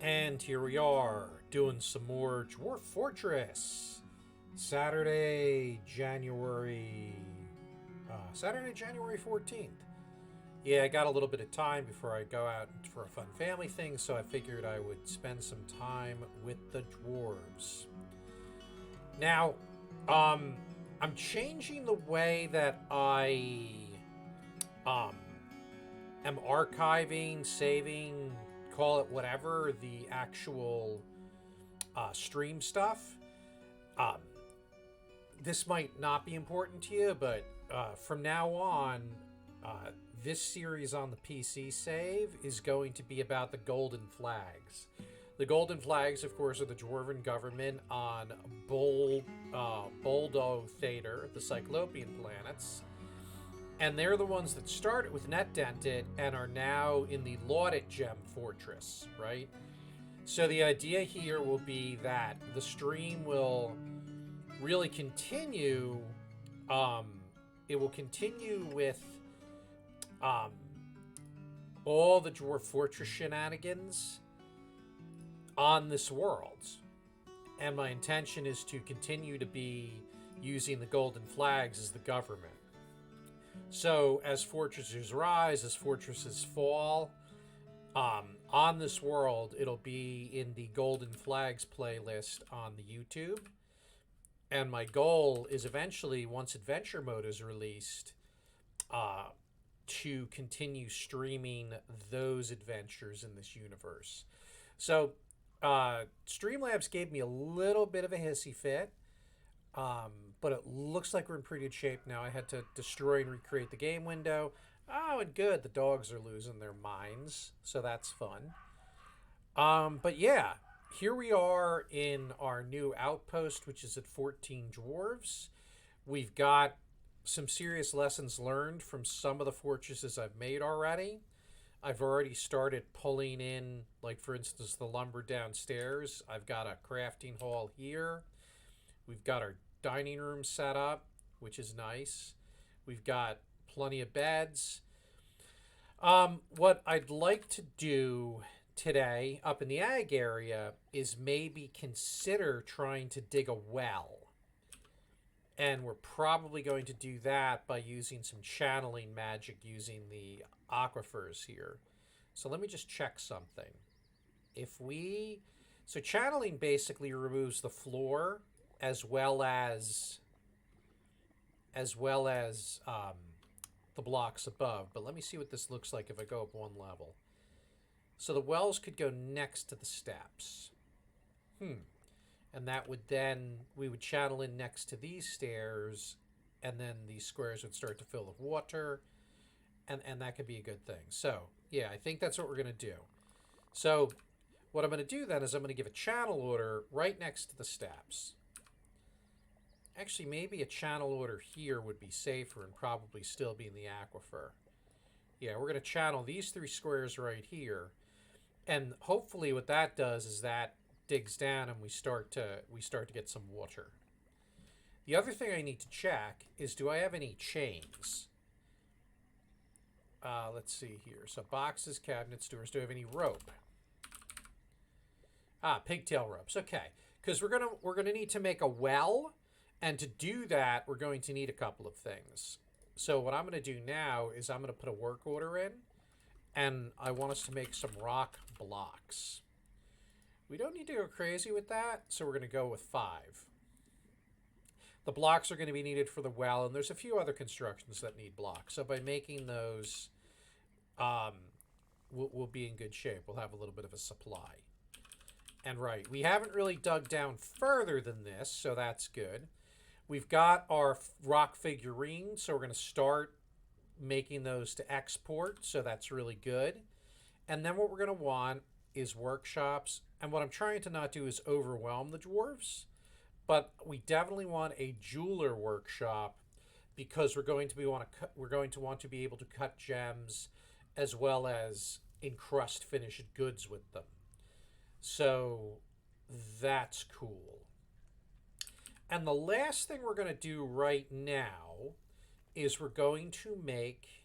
And here we are, doing some more Dwarf Fortress. Saturday, January 14th. Yeah, I got a little bit of time before I go out for a fun family thing, so I figured I would spend some time with the dwarves. Now, um, I'm changing the way that I um am archiving, saving, call it whatever, the actual stream stuff. Um, this might not be important to you, but from now on, this series on the PC save is going to be about the Golden Flags. The Golden Flags, of course, are the Dwarven government on Boldo Thader, the Cyclopean planets. And they're the ones that started with Netdented and are now in the Laudit Gem Fortress, right? So the idea here will be that the stream will really continue. It will continue with all the Dwarf Fortress shenanigans on this world. And my intention is to continue to be using the Golden Flags as the government. So as fortresses rise, as fortresses fall, on this world, it'll be in the Golden Flags playlist on the YouTube. And my goal is eventually, once Adventure Mode is released, to continue streaming those adventures in this universe. So, Streamlabs gave me a little bit of a hissy fit, but it looks like we're in pretty good shape now. I had to destroy and recreate the game window. Oh, and good, the dogs are losing their minds, so that's fun. But yeah, here we are in our new outpost, which is at 14 dwarves. We've got some serious lessons learned from some of the fortresses I've made already. I've already started pulling in, like for instance, the lumber downstairs. I've got a crafting hall here. We've got our dining room set up, which is nice. We've got plenty of beds. What I'd like to do today up in the ag area is maybe consider trying to dig a well. And we're probably going to do that by using some channeling magic using the aquifers here. So let me just check something. So channeling basically removes the floor as well as the blocks above. But let me see what this looks like if I go up one level. So the wells could go next to the steps. And that would then, we would channel in next to these stairs, and then these squares would start to fill with water, and that could be a good thing. So, yeah, I think that's what we're going to do. So, what I'm going to do then is I'm going to give a channel order right next to the steps. Actually, maybe a channel order here would be safer and probably still be in the aquifer. Yeah, we're going to channel these three squares right here, and hopefully what that does is that digs down and we start to get some water. The other thing I need to check is, do I have any chains? Let's see here. So boxes, cabinets, doors. Do I have any rope? Pigtail ropes. Okay, because we're gonna need to make a well, and to do that, we're going to need a couple of things. So what I'm going to do now is I'm going to put a work order in, and I want us to make some rock blocks. We don't need to go crazy with that, so we're going to go with 5. The blocks are going to be needed for the well, and there's a few other constructions that need blocks. So by making those, we'll be in good shape. We'll have a little bit of a supply. And right, we haven't really dug down further than this, so that's good. We've got our rock figurines, so we're going to start making those to export, so that's really good. And then what we're going to want is workshops. And what I'm trying to not do is overwhelm the dwarves, but we definitely want a jeweler workshop because we're going to want to be able to cut gems as well as encrust finished goods with them. So that's cool. And the last thing we're going to do right now is we're going to make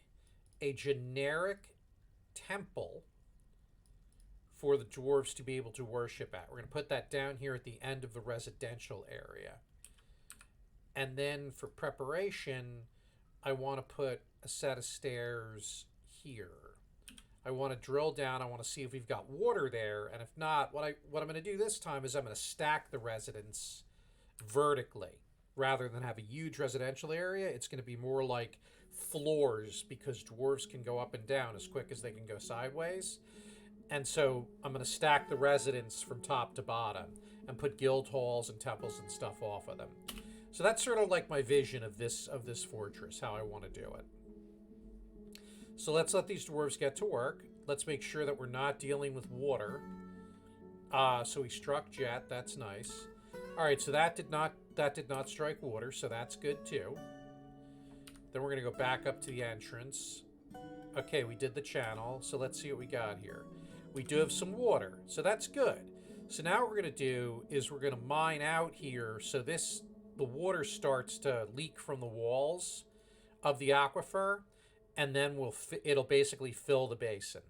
a generic temple for the dwarves to be able to worship at. We're going to put that down here at the end of the residential area. And then for preparation, I want to put a set of stairs here. I want to drill down. I want to see if we've got water there. And if not, what I'm going to do this time is I'm going to stack the residents vertically. Rather than have a huge residential area, it's going to be more like floors, because dwarves can go up and down as quick as they can go sideways. And so I'm going to stack the residents from top to bottom and put guild halls and temples and stuff off of them. So that's sort of like my vision of this fortress, how I want to do it. So let's let these dwarves get to work. Let's make sure that we're not dealing with water. So we struck jet. That's nice. All right, so that did not strike water, so that's good too. Then we're going to go back up to the entrance. Okay, we did the channel, so let's see what we got here. We do have some water, so that's good. So now what we're going to do is we're going to mine out here, so the water starts to leak from the walls of the aquifer, and then it'll basically fill the basin.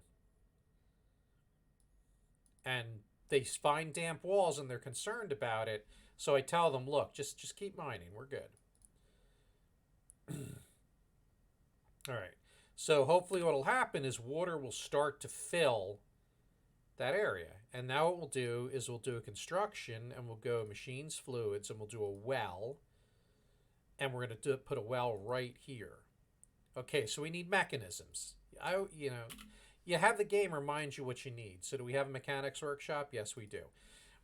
And they find damp walls and they're concerned about it. So I tell them, look, just keep mining. We're good. All right. So hopefully what will happen is water will start to fill that area. And now what we'll do is we'll do a construction, and we'll go machines, fluids, and we'll do a well. And we're going to put a well right here. Okay, so we need mechanisms. You have the game remind you what you need. So do we have a mechanics workshop? Yes, we do.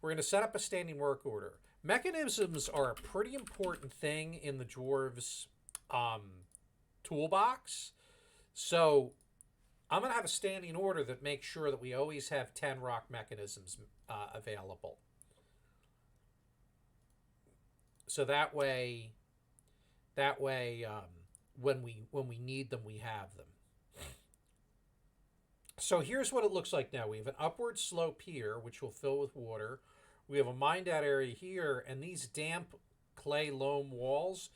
We're going to set up a standing work order. Mechanisms are a pretty important thing in the dwarves' toolbox. So I'm going to have a standing order that makes sure that we always have 10 rock mechanisms available. So that way, when we need them, we have them. So here's what it looks like now. We have an upward slope here, which will fill with water. We have a mined out area here, and these damp clay loam walls,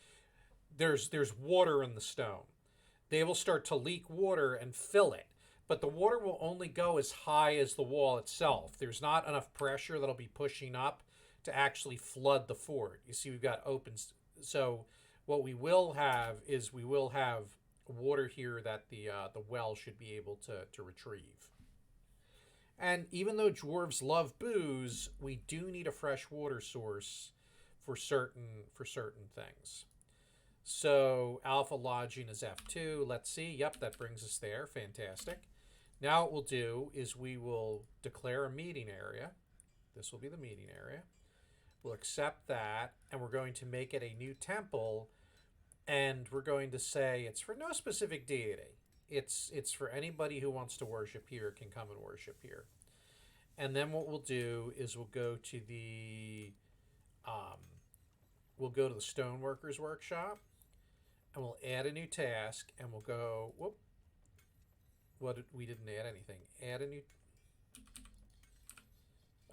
there's water in the stone. They will start to leak water and fill it, but the water will only go as high as the wall itself. There's not enough pressure that'll be pushing up to actually flood the fort. You see, we've got open. So what we will have is we will have water here that the well should be able to retrieve. And even though dwarves love booze, we do need a fresh water source for certain things. So alpha lodging is F2. Let's see. Yep, that brings us there. Fantastic. Now what we'll do is we will declare a meeting area. This will be the meeting area. We'll accept that, and we're going to make it a new temple. And we're going to say it's for no specific deity. It's for anybody who wants to worship here can come and worship here. And then what we'll do is we'll go to the stoneworkers workshop, and we'll add a new task, and we'll go. We didn't add anything. Add a new.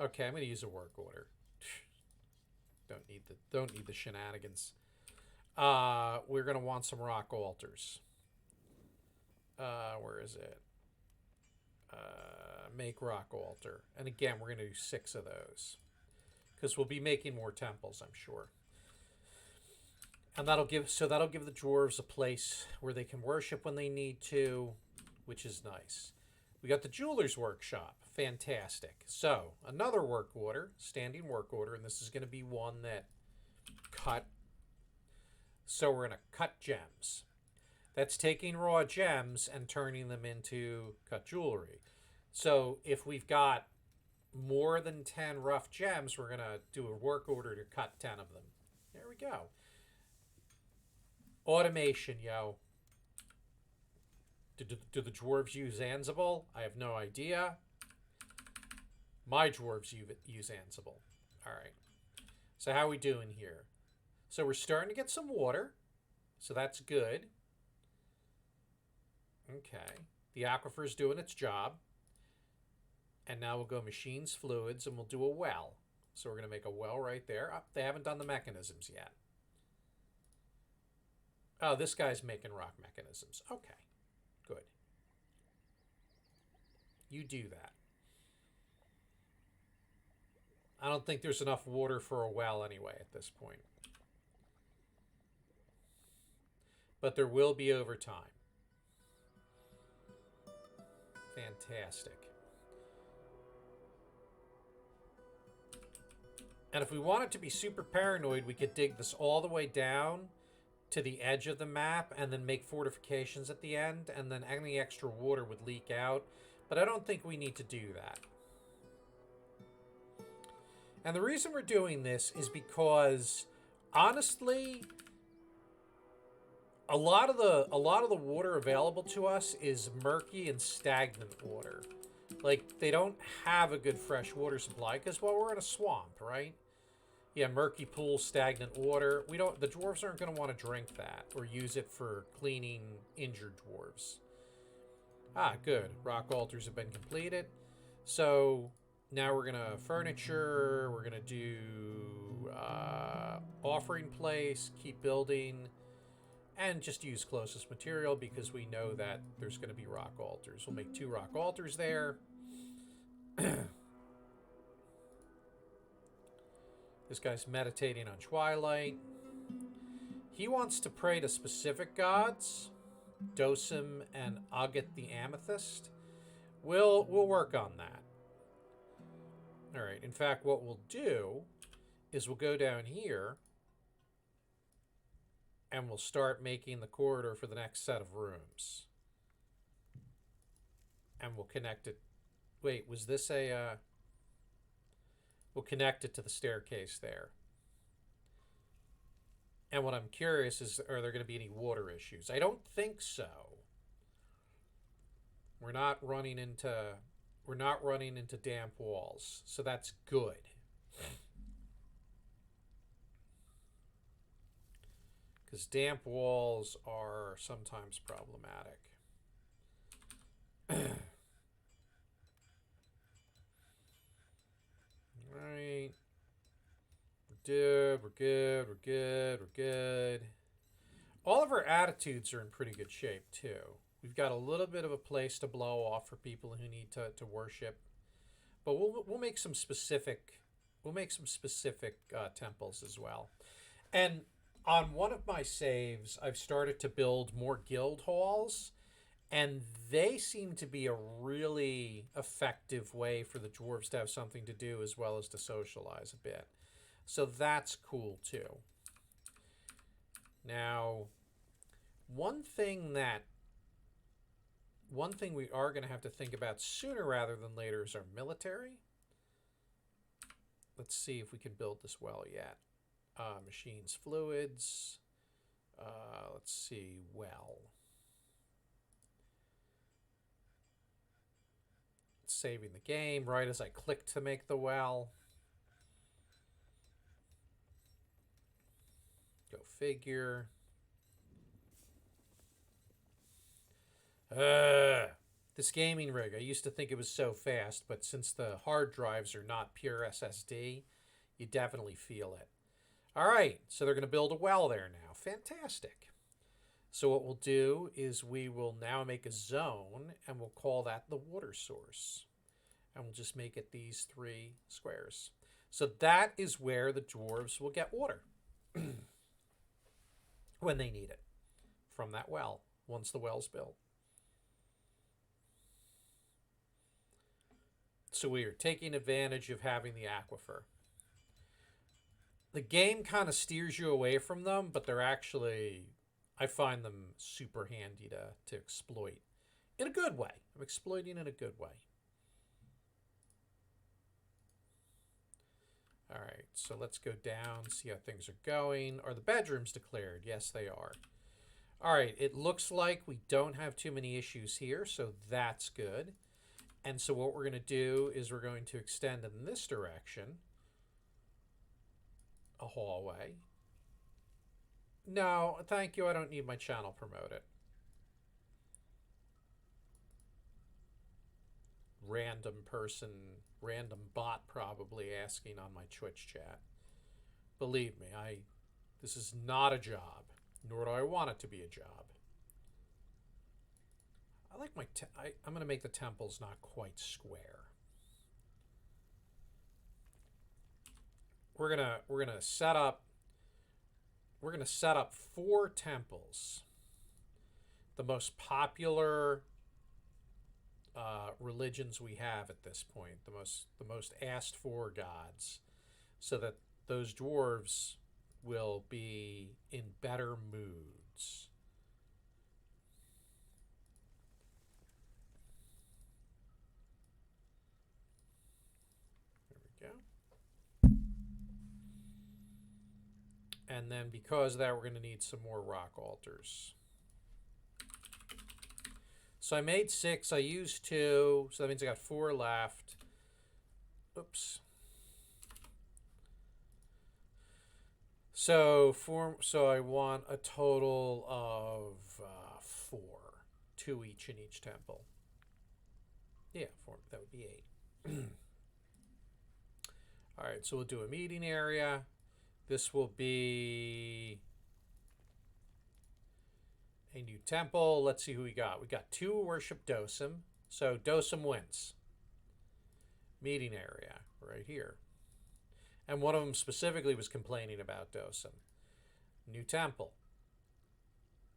Okay, I'm going to use a work order. Don't need the shenanigans. We're going to want some rock altars. Where is it? Make rock altar. And again, we're going to do 6 of those, because we'll be making more temples, I'm sure. And that'll give the dwarves a place where they can worship when they need to, which is nice. We got the jeweler's workshop. Fantastic. So another work order, standing work order, and this is going to be one that cut. So we're going to cut gems. That's taking raw gems and turning them into cut jewelry. So if we've got more than 10 rough gems, we're going to do a work order to cut 10 of them. There we go. Automation, yo. Do the dwarves use Ansible? I have no idea. My dwarves use Ansible. All right. So how are we doing here? So we're starting to get some water. So that's good. Okay. The aquifer's doing its job. And now we'll go machines, fluids, and we'll do a well. So we're going to make a well right there. Oh, they haven't done the mechanisms yet. Oh, this guy's making rock mechanisms. Okay. Good. You do that. I don't think there's enough water for a well anyway at this point. But there will be over time. Fantastic. And if we wanted to be super paranoid, we could dig this all the way down to the edge of the map and then make fortifications at the end, and then any extra water would leak out. But I don't think we need to do that. And the reason we're doing this is because, honestly, a lot of the water available to us is murky and stagnant water. Like, they don't have a good fresh water supply because, well, we're in a swamp, right? Yeah, murky pools, stagnant water. The dwarves aren't going to want to drink that or use it for cleaning injured dwarves. Ah, good. Rock altars have been completed. So now we're going to furniture. We're going to do offering place, keep building, and just use closest material because we know that there's going to be rock altars. We'll make 2 rock altars there. This guy's meditating on Twilight. He wants to pray to specific gods, Dosim and Agat the Amethyst. We'll work on that. All right. In fact, what we'll do is we'll go down here and we'll start making the corridor for the next set of rooms. And we'll connect it. Wait, was this a... We'll connect it to the staircase there. And what I'm curious is, are there going to be any water issues? I don't think so. We're not running into damp walls, so that's good. Because damp walls are sometimes problematic. Right. We're good. All of our attitudes are in pretty good shape, too. We've got a little bit of a place to blow off for people who need to worship. But we'll make some specific temples as well. And on one of my saves, I've started to build more guild halls. And they seem to be a really effective way for the dwarves to have something to do as well as to socialize a bit. So that's cool too. Now, one thing we are going to have to think about sooner rather than later is our military. Let's see if we can build this well yet. Machines, fluids. Let's see, well. Saving the game right as I click to make the well. Go figure. This gaming rig, I used to think it was so fast, but since the hard drives are not pure SSD, you definitely feel it. All right, so they're going to build a well there now. Fantastic. So what we'll do is we will now make a zone, and we'll call that the water source. And we'll just make it these 3 squares. So that is where the dwarves will get water when they need it from that well, once the well's built. So we are taking advantage of having the aquifer. The game kind of steers you away from them, but they're actually... I find them super handy to exploit in a good way. I'm exploiting in a good way. All right, so let's go down, see how things are going. Are the bedrooms declared? Yes, they are. All right, it looks like we don't have too many issues here, so that's good. And so what we're going to do is we're going to extend in this direction a hallway. No, thank you. I don't need my channel promoted. Random person, random bot probably asking on my Twitch chat. Believe me, this is not a job, nor do I want it to be a job. I like I'm going to make the temples not quite square. we're gonna set up four temples, the most popular religions we have at this point, the most asked for gods, so that those dwarves will be in better moods. There we go. And then because of that, we're going to need some more rock altars. So I made 6. I used 2. So that means I got 4 left. Oops. So I want a total of 4. 2 each in each temple. Yeah, 4. That would be 8. All right, so we'll do a meeting area. This will be a new temple. Let's see who we got. We got 2 who worship Dosum. So Dosum wins. Meeting area right here. And one of them specifically was complaining about Dosum. New temple.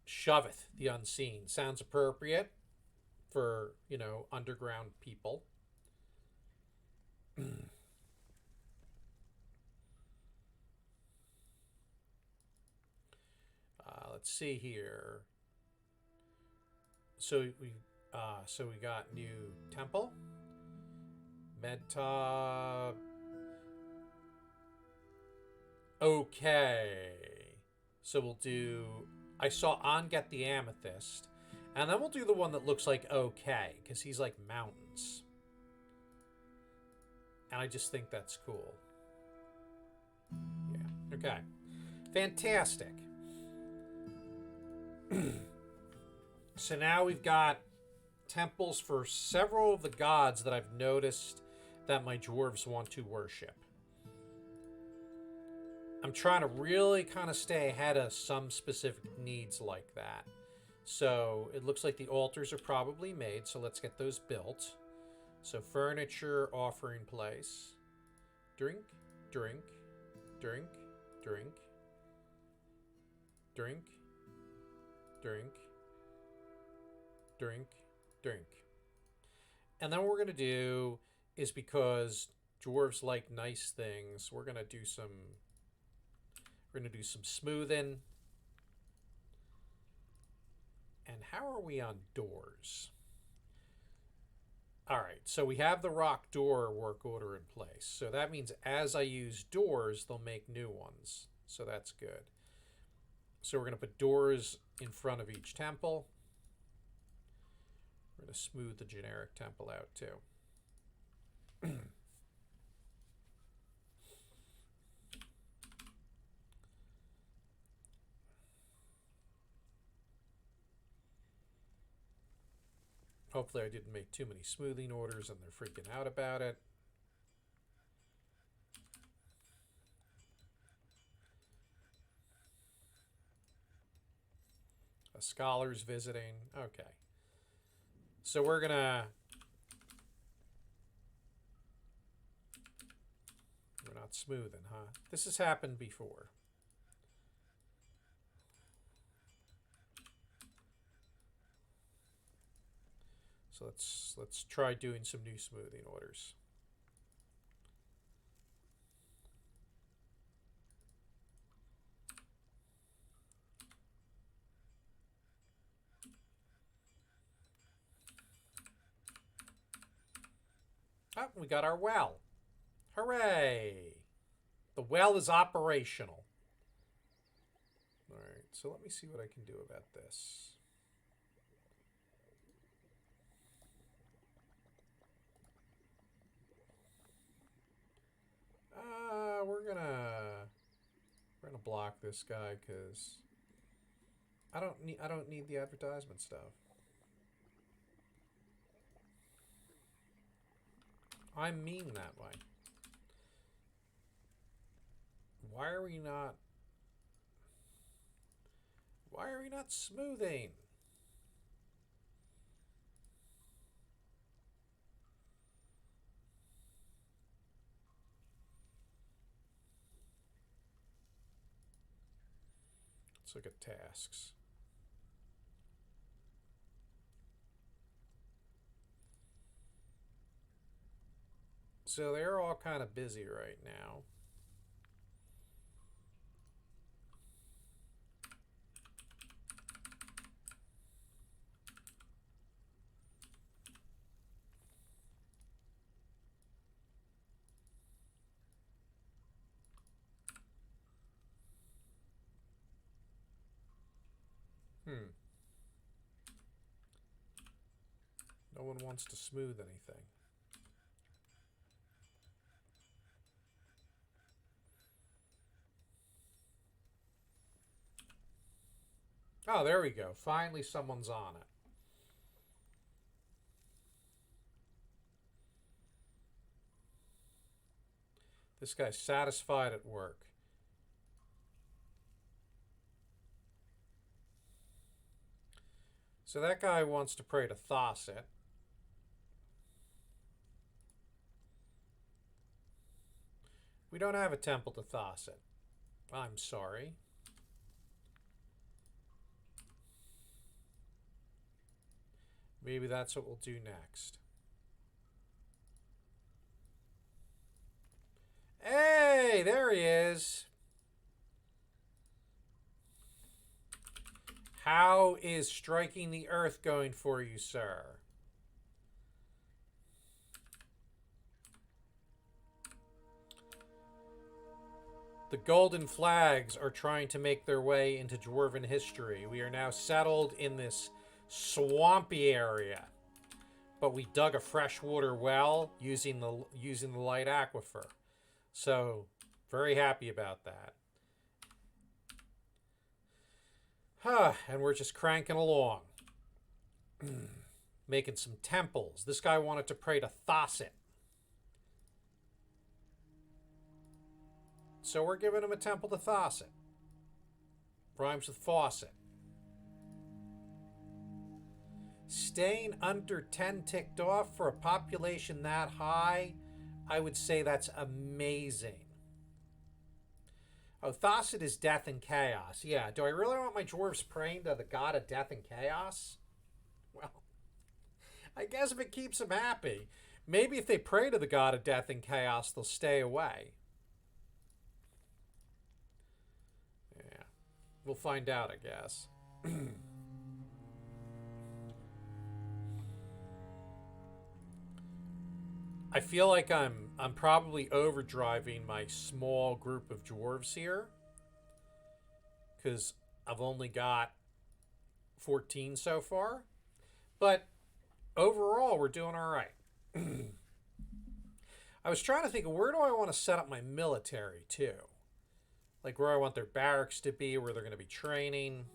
Shoveth the Unseen. Sounds appropriate for, underground people. Let's see here. So we got new temple. Medta. Okay. So we'll do. I saw On get the amethyst, and then we'll do the one that looks like okay, because he's like mountains, and I just think that's cool. Yeah. Okay. Fantastic. So now we've got temples for several of the gods that I've noticed that my dwarves want to worship. I'm trying to really kind of stay ahead of some specific needs like that. So it looks like the altars are probably made, so let's get those built. So furniture, offering place. Drink, drink, drink, drink, drink, drink, drink, drink. And then what we're going to do is, because dwarves like nice things, we're going to do some smoothing. And how are we on doors? All right, so we have the rock door work order in place. So that means as I use doors, they'll make new ones. So that's good. So we're going to put doors in front of each temple. We're going to smooth the generic temple out too. Hopefully I didn't make too many smoothing orders and they're freaking out about it. A scholar's visiting. Okay. So we're not smoothing, huh? This has happened before. So let's try doing some new smoothing orders. Oh, we got our well. Hooray! The well is operational. All right, so let me see what I can do about this. We're gonna block this guy because I don't need the advertisement stuff. I'm mean that way. Why are we not smoothing? Let's look at tasks. So they're all kind of busy right now. No one wants to smooth anything. Oh, there we go. Finally, someone's on it. This guy's satisfied at work. So that guy wants to pray to Thosset. We don't have a temple to Thosset. I'm sorry. Maybe that's what we'll do next. Hey, there he is. How is striking the earth going for you, sir? The golden flags are trying to make their way into Dwarven history. We are now settled in this swampy area, but we dug a freshwater well using the light aquifer. So, very happy about that. And we're just cranking along. Making some temples. This guy wanted to pray to Thosset. So we're giving him a temple to Thosset. Rhymes with faucet. Staying under 10 ticked off for a population that high, I would say that's amazing. Oh, Thosset is death and chaos. Yeah, do I really want my dwarves praying to the god of death and chaos? Well, I guess if it keeps them happy. Maybe if they pray to the god of death and chaos, they'll stay away. Yeah, we'll find out, I guess. I feel like I'm probably overdriving my small group of dwarves here, because I've only got 14 so far. But overall, we're doing all right. I was trying to think of where do I want to set up my military too, like where I want their barracks to be, where they're going to be training.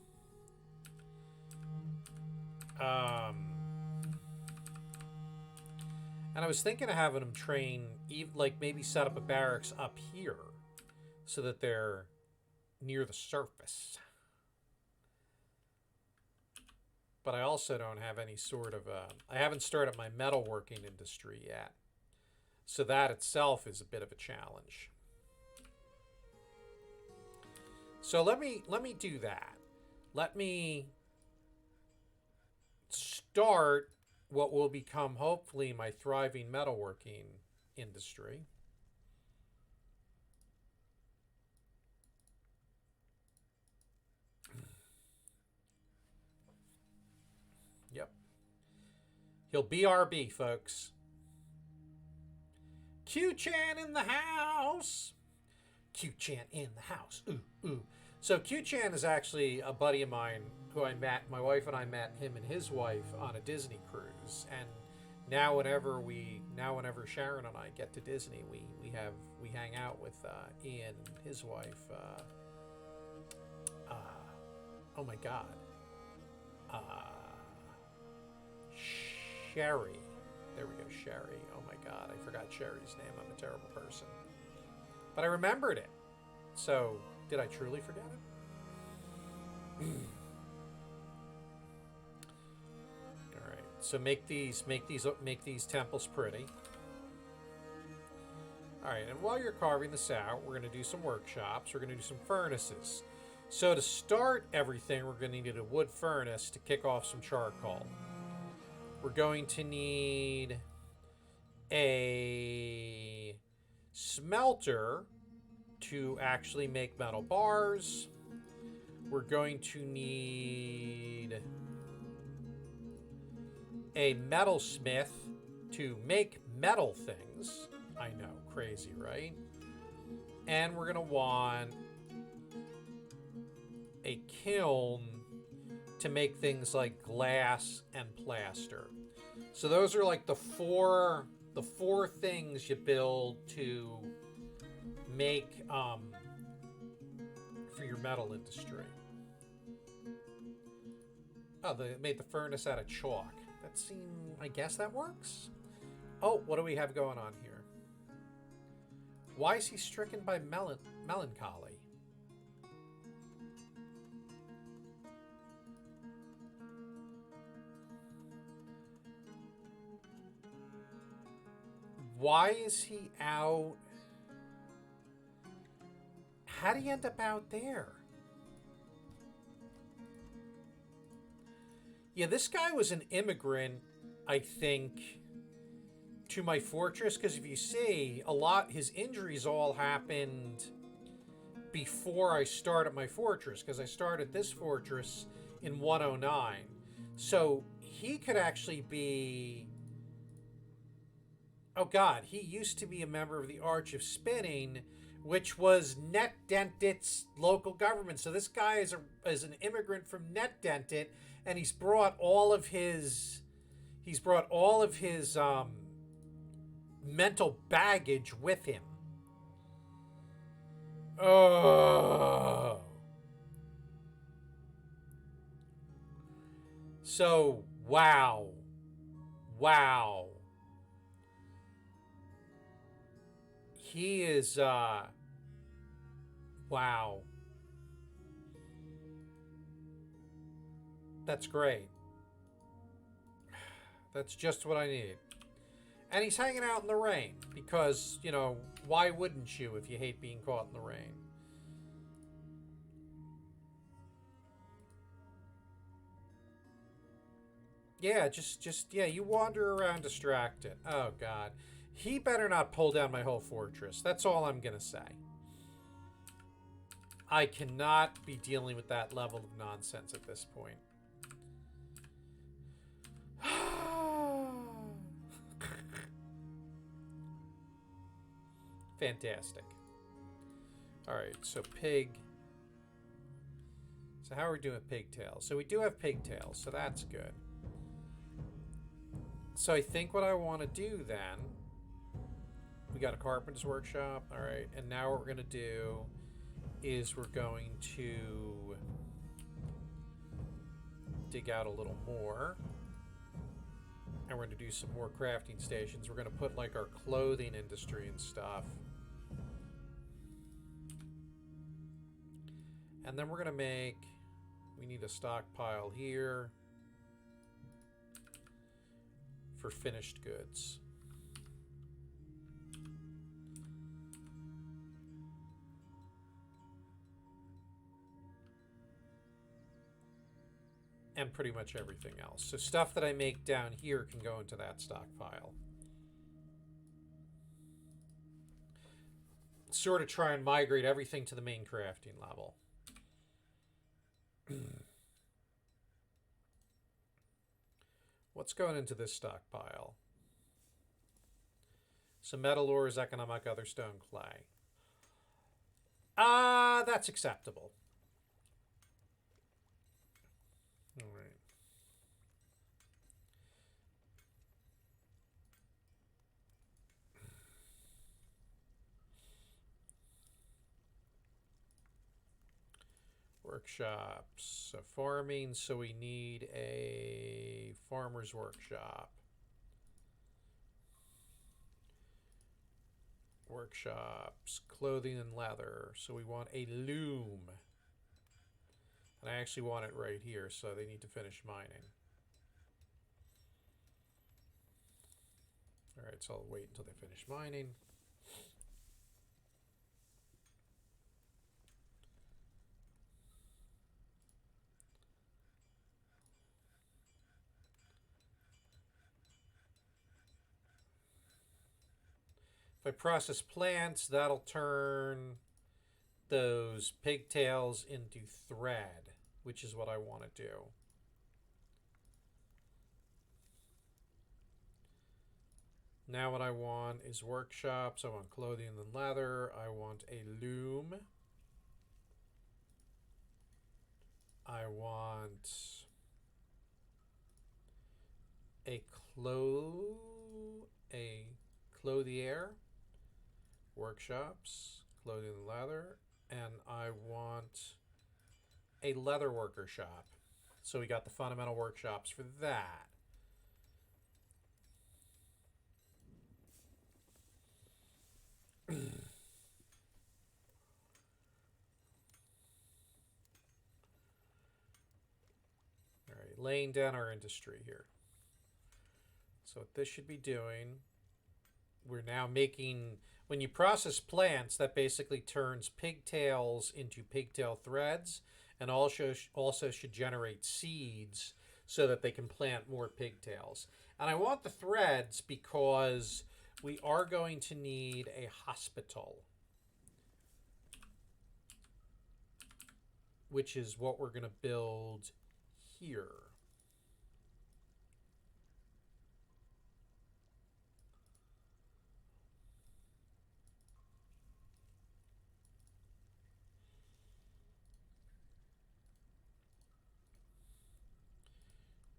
And I was thinking of having them train, like maybe set up a barracks up here so that they're near the surface. But I also don't have any sort of, I haven't started my metalworking industry yet. So that itself is a bit of a challenge. So let me do that. Let me start what will become hopefully my thriving metalworking industry. Yep. He'll BRB, folks. Q-Chan in the house. Q-Chan in the house. Ooh, ooh. So Q-Chan is actually a buddy of mine who I met. My wife and I met him and his wife on a Disney cruise. And now whenever Sharon and I get to Disney, we hang out with Ian and his wife. Oh my God. Sherry. There we go, Sherry. Oh my God, I forgot Sherry's name. I'm a terrible person. But I remembered it. So, did I truly forget it? All right. So make these temples pretty. All right, and while you're carving this out, we're going to do some workshops. We're going to do some furnaces. So to start everything, we're going to need a wood furnace to kick off some charcoal. We're going to need a smelter to actually make metal bars. We're going to need a metalsmith to make metal things. I know, crazy, right? And we're going to want a kiln to make things like glass and plaster. So those are like the four things you build to make for your metal industry. Oh, they made the furnace out of chalk. That seems, I guess that works. Oh, what do we have going on here? Why is he stricken by melancholy? Why is he out? How did he end up out there? Yeah, this guy was an immigrant, I think, to my fortress, because if you see, his injuries all happened before I started my fortress, because I started this fortress in 109. So he could actually be... Oh god, he used to be a member of the Arch of Spinning, which was Netdented's local government. So this guy is an immigrant from Netdented, and he's brought all of his mental baggage with him. Oh. So, wow. Wow. He is, wow. That's great. That's just what I need. And he's hanging out in the rain because, you know, why wouldn't you if you hate being caught in the rain? Yeah, yeah, you wander around distracted. Oh, God. He better not pull down my whole fortress. That's all I'm going to say. I cannot be dealing with that level of nonsense at this point. Fantastic. Alright, so pig. So how are we doing with pigtails? So we do have pigtails, so that's good. So I think what I want to do then... We got a carpenter's workshop. Alright, and now what we're going to do is we're going to dig out a little more. And we're going to do some more crafting stations. We're going to put like our clothing industry and stuff. And then we're going to make... We need a stockpile here for finished goods. And pretty much everything else. So stuff that I make down here can go into that stockpile. Sort of try and migrate everything to the main crafting level. What's going into this stockpile? Some metal ores, economic other stone clay. That's acceptable. All right. Workshops. So farming, so we need a farmer's workshop. Workshops, clothing and leather. So we want a loom. And I actually want it right here, so they need to finish mining. All right, so I'll wait until they finish mining. If I process plants, that'll turn those pigtails into thread, which is what I want to do. Now what I want is workshops. I want clothing and leather. I want a loom. I want a clothier, workshops, clothing and leather, and I want a leather worker shop. So we got the fundamental workshops for that. All right, laying down our industry here. So what this should be doing, we're now making, when you process plants, that basically turns pigtails into pigtail threads, and also should generate seeds so that they can plant more pigtails. And I want the threads because we are going to need a hospital, which is what we're going to build here.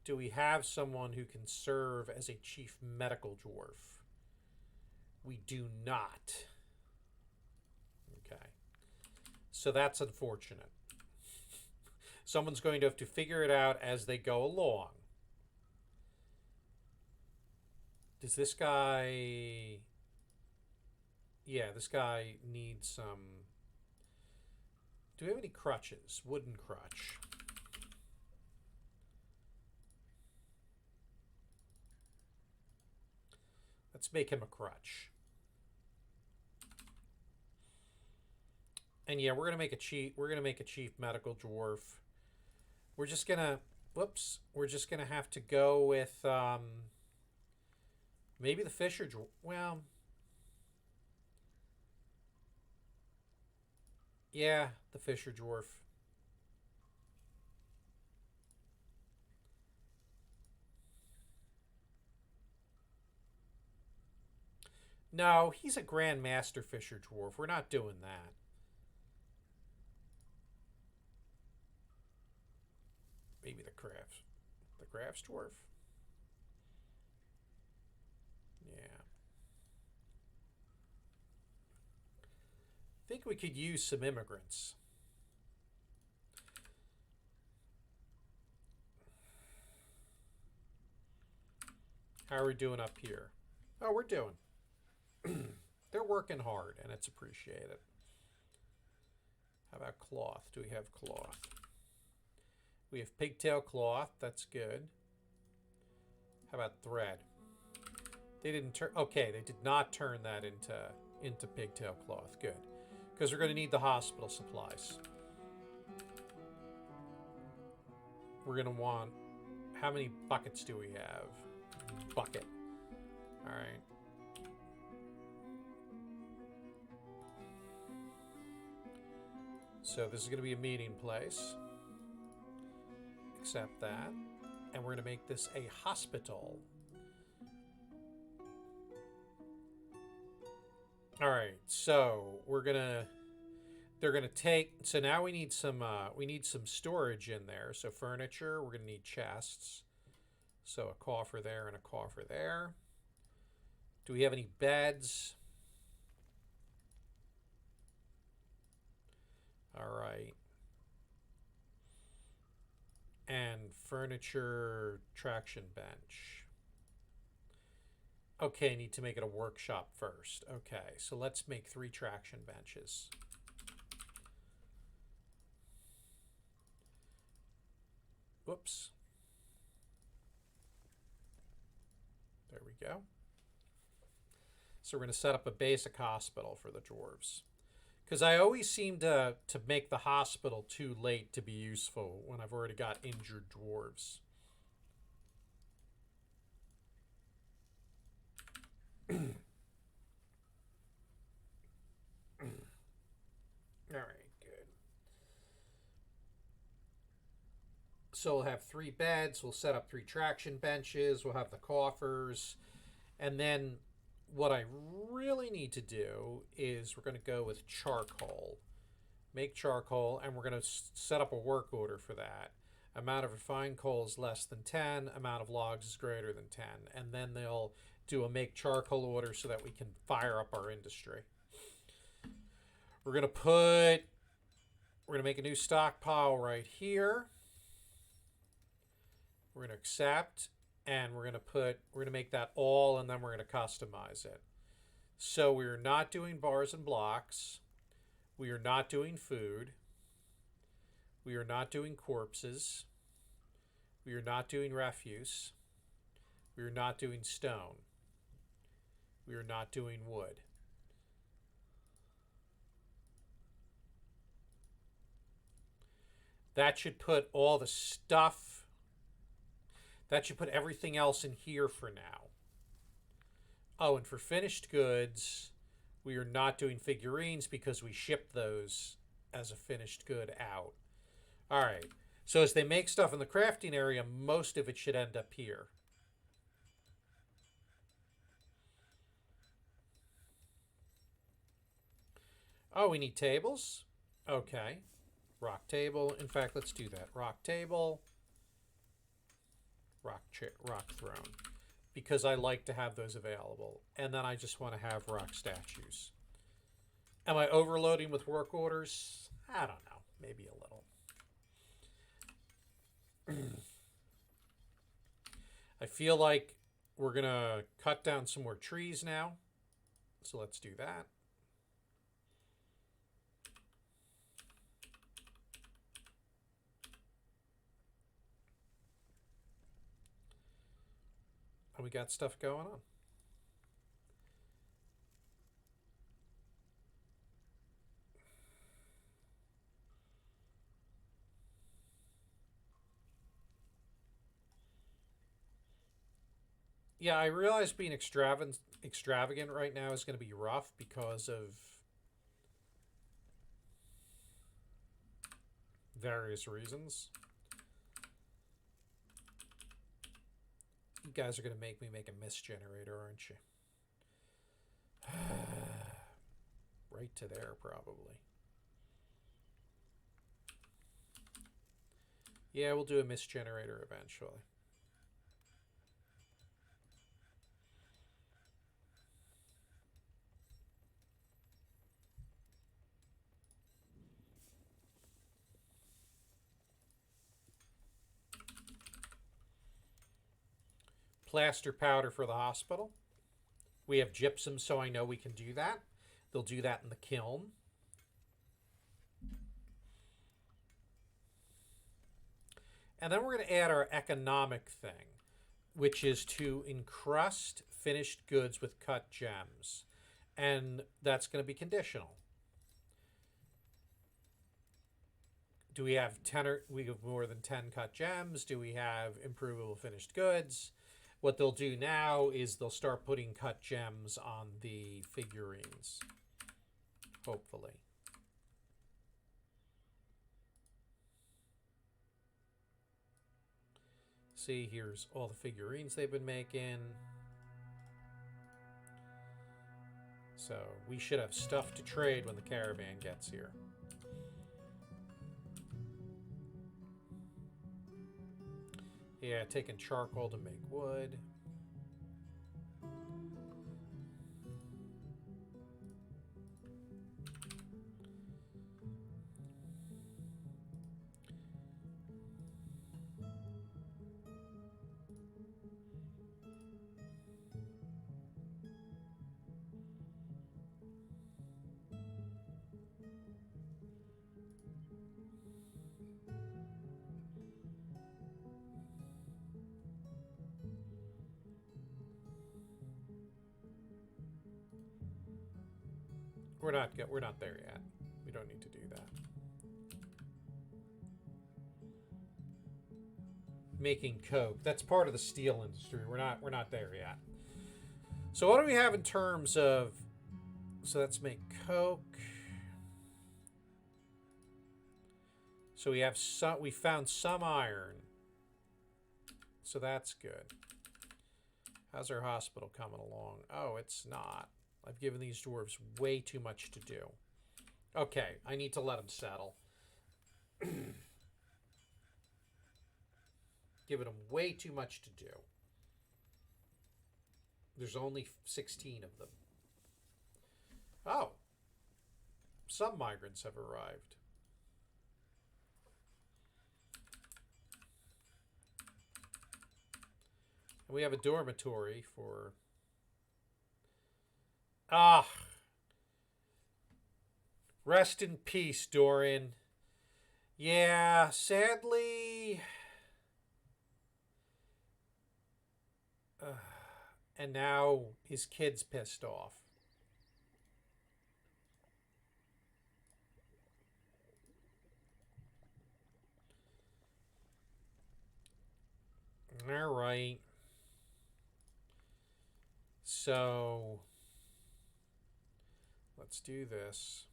Do we have someone who can serve as a chief medical dwarf? We do not. Okay. So that's unfortunate. Someone's going to have to figure it out as they go along. Does this guy... Yeah, this guy needs some... Do we have any crutches? Wooden crutch. Let's make him a crutch. And yeah, we're gonna make a chief medical dwarf. We're just gonna we're just gonna have to go with maybe the fisher dwarf. Well, yeah, the fisher dwarf. No, he's a grandmaster fisher dwarf. We're not doing that. Maybe the crafts dwarf. Yeah. I think we could use some immigrants. How are we doing up here? Oh, we're doing. They're working hard, and it's appreciated. How about cloth? Do we have cloth? We have pigtail cloth. That's good. How about thread? They didn't turn. Okay, they did not turn that into pigtail cloth. Good, because we're going to need the hospital supplies. We're going to want. How many buckets do we have? Bucket. All right. So this is going to be a meeting place. Accept that. And we're going to make this a hospital. All right. So we're going to... They're going to take... So now we need some storage in there. So furniture, we're going to need chests. So a coffer there and a coffer there. Do we have any beds? All right. And furniture traction bench. Okay, I need to make it a workshop first. Okay, so let's make 3 traction benches. Whoops. There we go. So we're going to set up a basic hospital for the dwarves. Because I always seem to make the hospital too late to be useful when I've already got injured dwarves. All right, good. So we'll have 3 beds. We'll set up 3 traction benches. We'll have the coffers. And then what I really need to do is we're going to go with charcoal. Make charcoal, and we're going to set up a work order for that. Amount of refined coal is less than 10. Amount of logs is greater than 10. And then they'll do a make charcoal order so that we can fire up our industry. We're going to make a new stockpile right here. We're going to accept, and we're going to make that all, and then we're going to customize it. So we're not doing bars and blocks. We are not doing food. We are not doing corpses. We are not doing refuse. We are not doing stone. We are not doing wood. That should put all the stuff, that should put everything else in here for now. Oh, and for finished goods, we are not doing figurines because we ship those as a finished good out. All right. So as they make stuff in the crafting area, most of it should end up here. Oh, we need tables? Okay. Rock table. In fact, let's do that. Rock table. Rock throne. Because I like to have those available. And then I just want to have rock statues. Am I overloading with work orders? I don't know. Maybe a little. I feel like we're going to cut down some more trees now. So let's do that. And we got stuff going on. Yeah, I realize being extravagant right now is going to be rough because of various reasons. You guys are going to make me make a mist generator, aren't you? Right to there, probably. Yeah, we'll do a mist generator eventually. Plaster powder for the hospital. We have gypsum, so I know we can do that. They'll do that in the kiln. And then we're going to add our economic thing, which is to encrust finished goods with cut gems. And that's going to be conditional. Do we have 10 or we have more than 10 cut gems? Do we have improvable finished goods? What they'll do now is they'll start putting cut gems on the figurines. Hopefully. See, here's all the figurines they've been making. So we should have stuff to trade when the caravan gets here. Yeah, taking charcoal to make wood. We're not there yet. We don't need to do that. Making coke. That's part of the steel industry. We're not there yet. So what do we have in terms of, so let's make coke. So we have some. We found some iron. So that's good. How's our hospital coming along? Oh, it's not. I've given these dwarves way too much to do. Okay, I need to let them settle. Giving them way too much to do. There's only 16 of them. Oh. Some migrants have arrived. And we have a dormitory for... Ah. Rest in peace, Doran. Yeah, sadly... and now his kid's pissed off. All right. So, let's do this.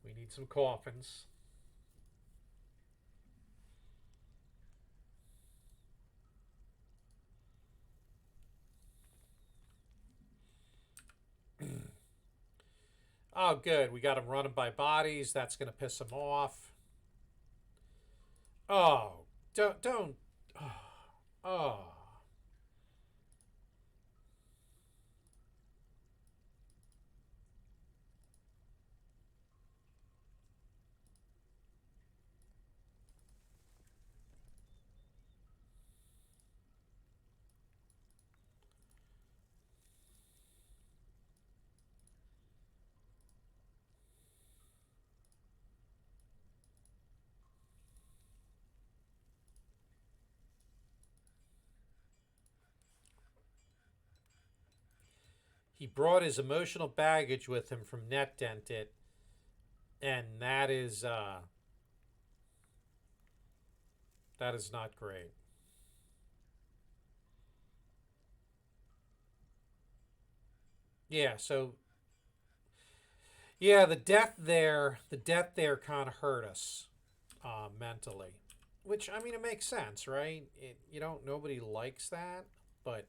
We need some coffins. Oh, good. We got them running by bodies. That's going to piss them off. Oh, don't. Oh. He brought his emotional baggage with him from Netdented, and that is not great. Yeah, so yeah, the death there kind of hurt us mentally, which I mean it makes sense, right? Nobody likes that, but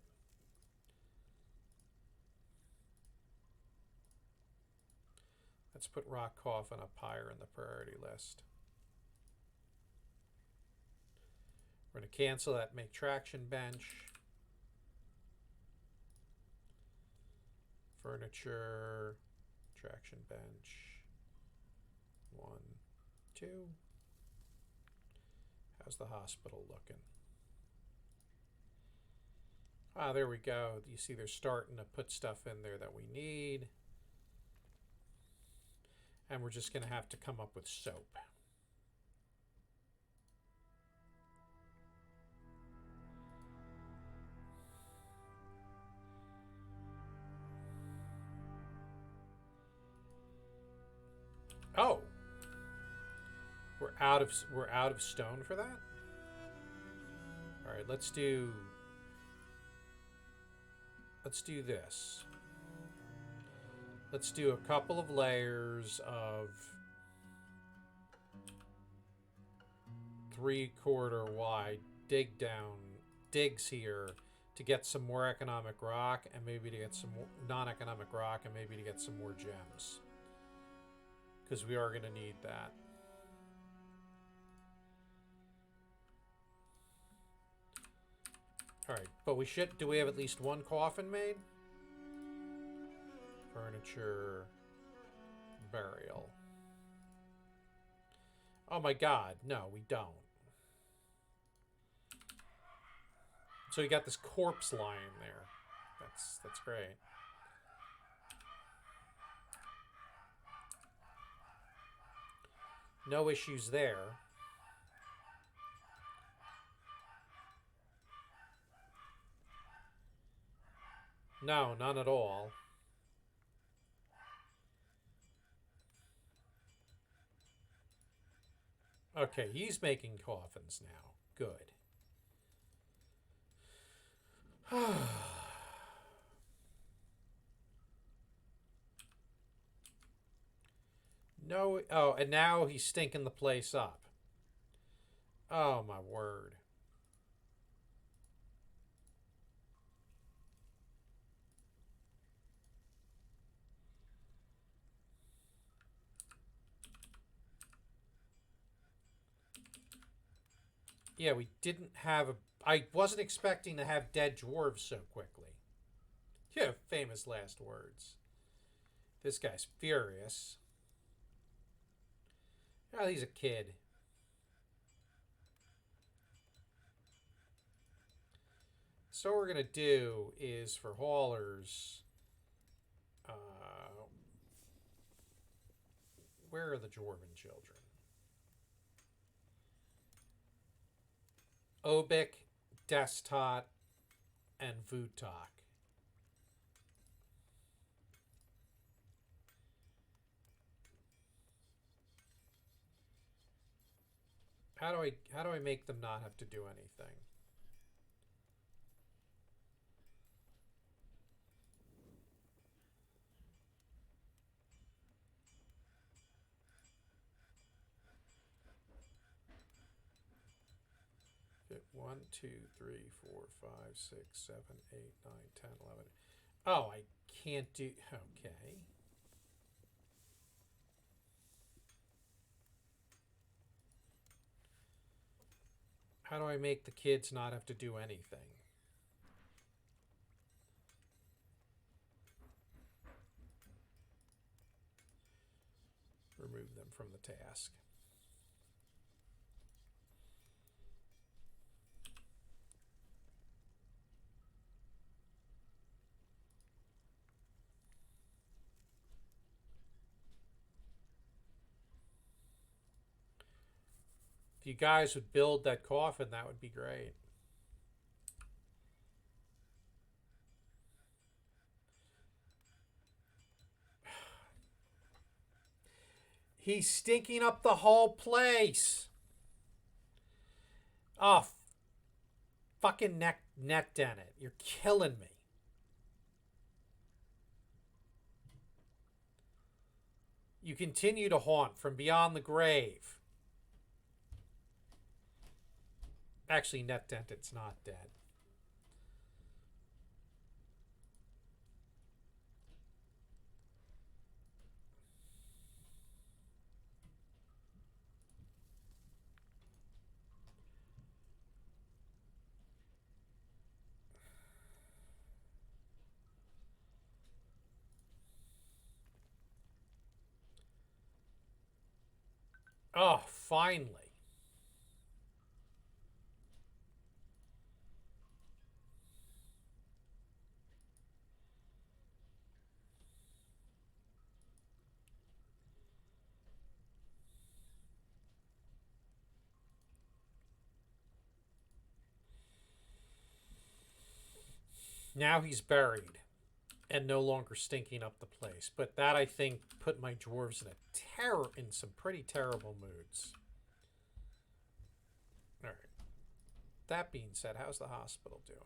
let's put rock coffin up higher in the priority list. We're going to cancel that make traction bench. Furniture, traction bench. 1, 2. How's the hospital looking? Ah, there we go. You see they're starting to put stuff in there that we need. And we're just going to have to come up with soap. Oh, we're out of stone for that. All right, let's do this. Let's do a couple of layers of 3/4 wide digs here to get some more economic rock, and maybe to get some non-economic rock, and maybe to get some more gems, because we are going to need that. All right, but do we have at least one coffin made? Furniture, burial. Oh my god, no, we don't. So we got this corpse lying there. That's great. No issues there. No, none at all. Okay, he's making coffins now. Good. No. Oh, and now he's stinking the place up. Oh, my word. Yeah, we didn't have a. I wasn't expecting to have dead dwarves so quickly. Yeah, famous last words. This guy's furious. Oh, he's a kid. So what we're gonna do is for haulers. Uh, where are the dwarven children? Obik, Destot, and Vutok. How do I make them not have to do anything? Okay, 1, 2, 3, 4, 5, 6, 7, 8, 9, 10, 11. Oh, I can't do. Okay. How do I make the kids not have to do anything? Remove them from the task. If you guys would build that coffin, that would be great. He's stinking up the whole place. Oh, fucking Netdented. You're killing me. You continue to haunt from beyond the grave. Actually, Netdented's not dead. Oh, finally. Now he's buried and no longer stinking up the place. But that, I think, put my dwarves in some pretty terrible moods. All right. That being said, how's the hospital doing?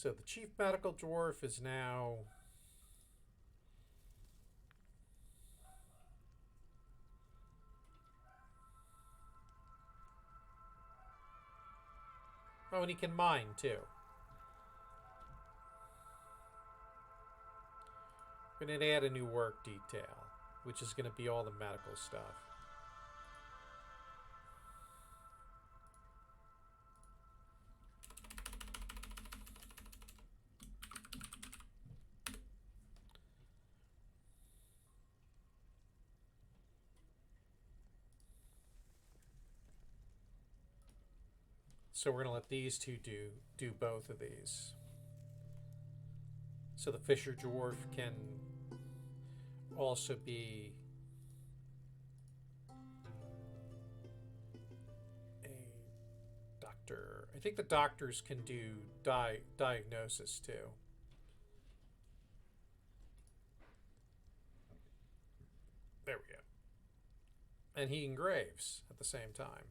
So the chief medical dwarf is now. Oh, and he can mine too. We're going to add a new work detail, which is going to be all the medical stuff. So we're going to let these two do both of these. So the Fisher Dwarf can also be a doctor. I think the doctors can do diagnosis too. There we go. And he engraves at the same time.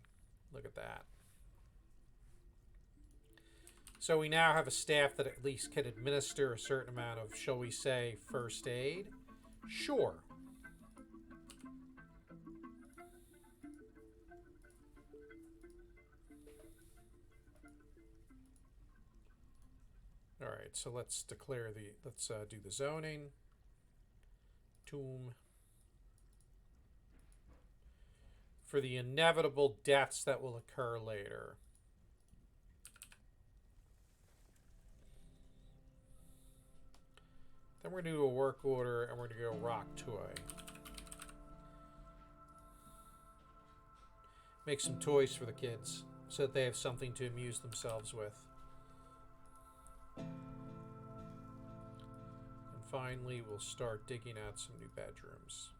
Look at that. So we now have a staff that at least can administer a certain amount of, shall we say, first aid. Sure. All right, so let's do the zoning. Tomb. For the inevitable deaths that will occur later. Then we're going to do a work order, and we're going to go rock toy. Make some toys for the kids so that they have something to amuse themselves with. And finally, we'll start digging out some new bedrooms.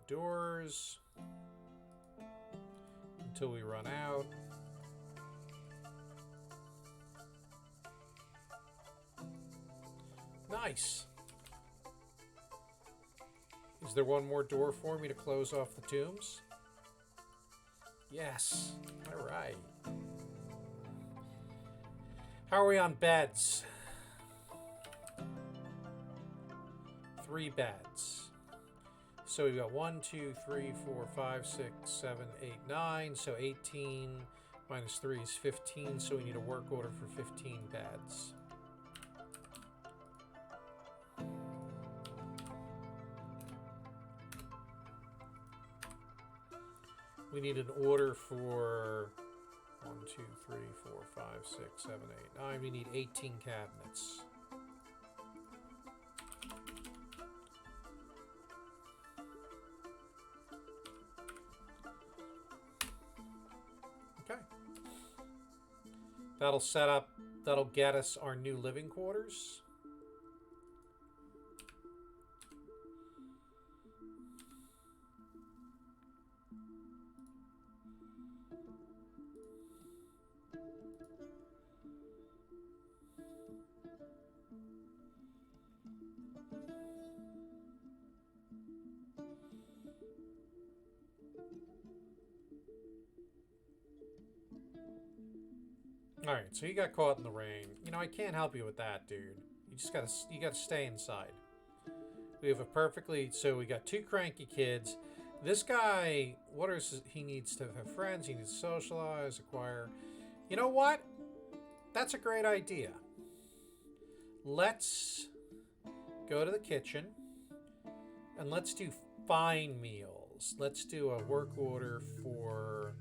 The doors until we run out. Nice. Is there one more door for me to close off the tombs? Yes. All right. How are we on beds? 3 beds. So we've got 1, 2, 3, 4, 5, 6, 7, 8, 9. So 18 minus 3 is 15. So we need a work order for 15 beds. We need an order for 1, 2, 3, 4, 5, 6, 7, 8, 9. We need 18 cabinets. That'll get us our new living quarters. Alright, so you got caught in the rain. You know, I can't help you with that, dude. You gotta stay inside. We have so we got 2 cranky kids. This guy, he needs to have friends, he needs to socialize, acquire. You know what? That's a great idea. Let's go to the kitchen and let's do fine meals. Let's do a work order for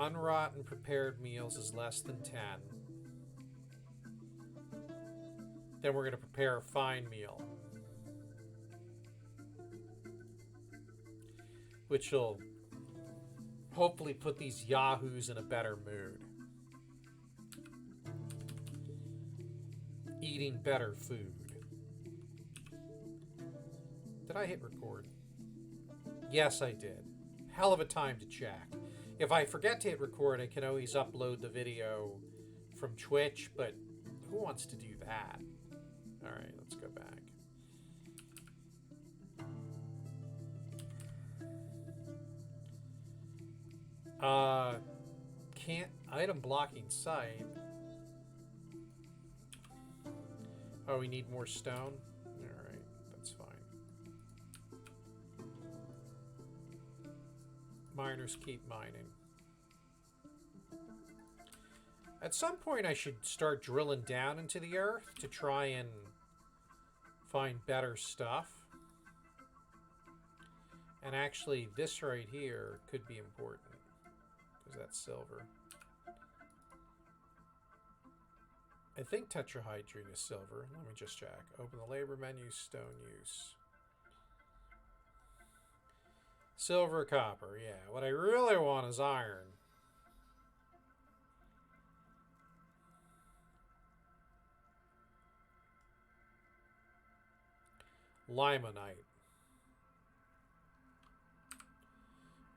unrotten prepared meals is less than 10. Then we're going to prepare a fine meal, which will hopefully put these yahoos in a better mood. Eating better food. Did I hit record? Yes, I did. Hell of a time to check. If I forget to hit record, I can always upload the video from Twitch, but who wants to do that? All right, let's go back. Uh, can't item blocking site. Oh, we need more stone? Alright, that's fine. Miners keep mining. At some point I should start drilling down into the earth to try and find better stuff. And actually, this right here could be important. Because that's silver. I think tetrahydrine is silver. Let me just check. Open the labor menu, stone use. Silver, copper, yeah. What I really want is iron. Limonite.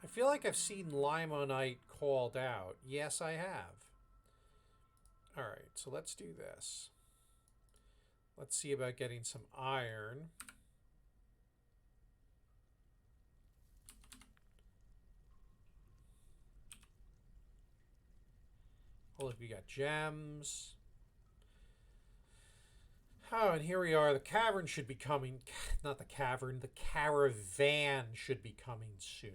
I feel like I've seen limonite called out. Yes, I have. Alright, so let's do this. Let's see about getting some iron. Oh, look, we got gems. Oh, and here we are. The cavern should be coming. Not the cavern. The caravan should be coming soon.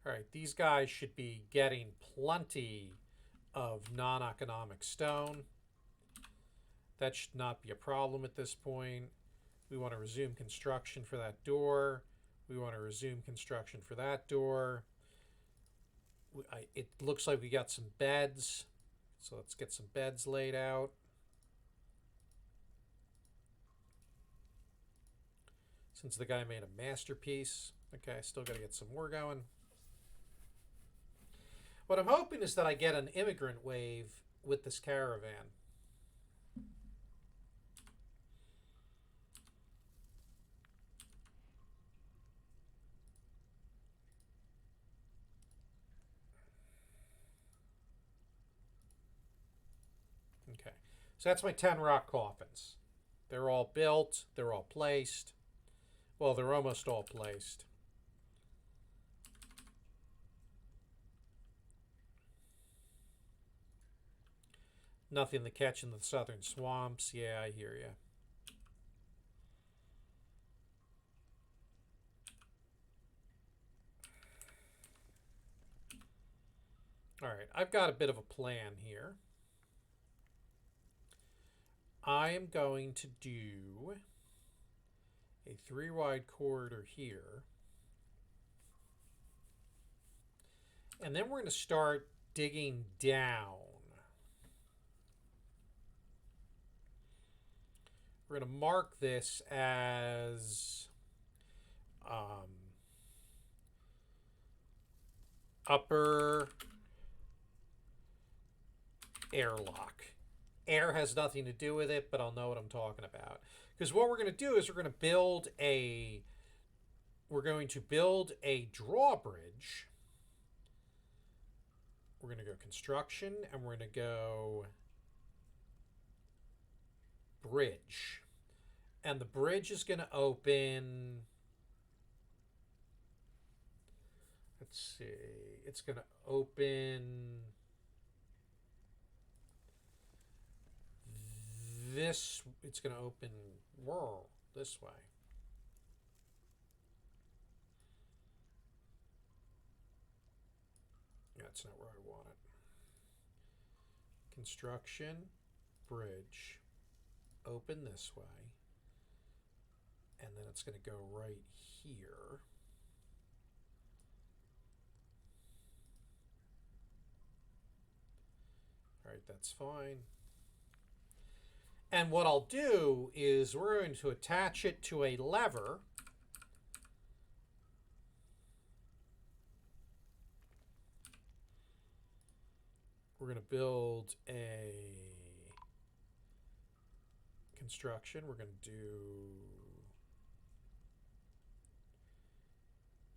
Alright, these guys should be getting plenty of non-economic stone. That should not be a problem at this point. We want to resume construction for that door. We want to resume construction for that door. It looks like we got some beds. So let's get some beds laid out. Since the guy made a masterpiece. Okay, I still got to get some more going. What I'm hoping is that I get an immigrant wave with this caravan. Okay, so that's my 10 rock coffins. They're all built. They're all placed. Well, they're almost all placed. Nothing to catch in the southern swamps. Yeah, I hear you. All right, I've got a bit of a plan here. I am going to do a 3-wide corridor here. And then we're going to start digging down. We're going to mark this as upper airlock. Air has nothing to do with it, but I'll know what I'm talking about. Because what we're going to do is we're going to build a drawbridge. We're going to go construction, and we're going to go bridge. And the bridge is going to open... Let's see. It's going to open... It's going to open this way. That's not where I want it. Construction, bridge, open this way. And then it's going to go right here. All right, that's fine. And what I'll do is we're going to attach it to a lever. We're going to build a construction. We're going to do...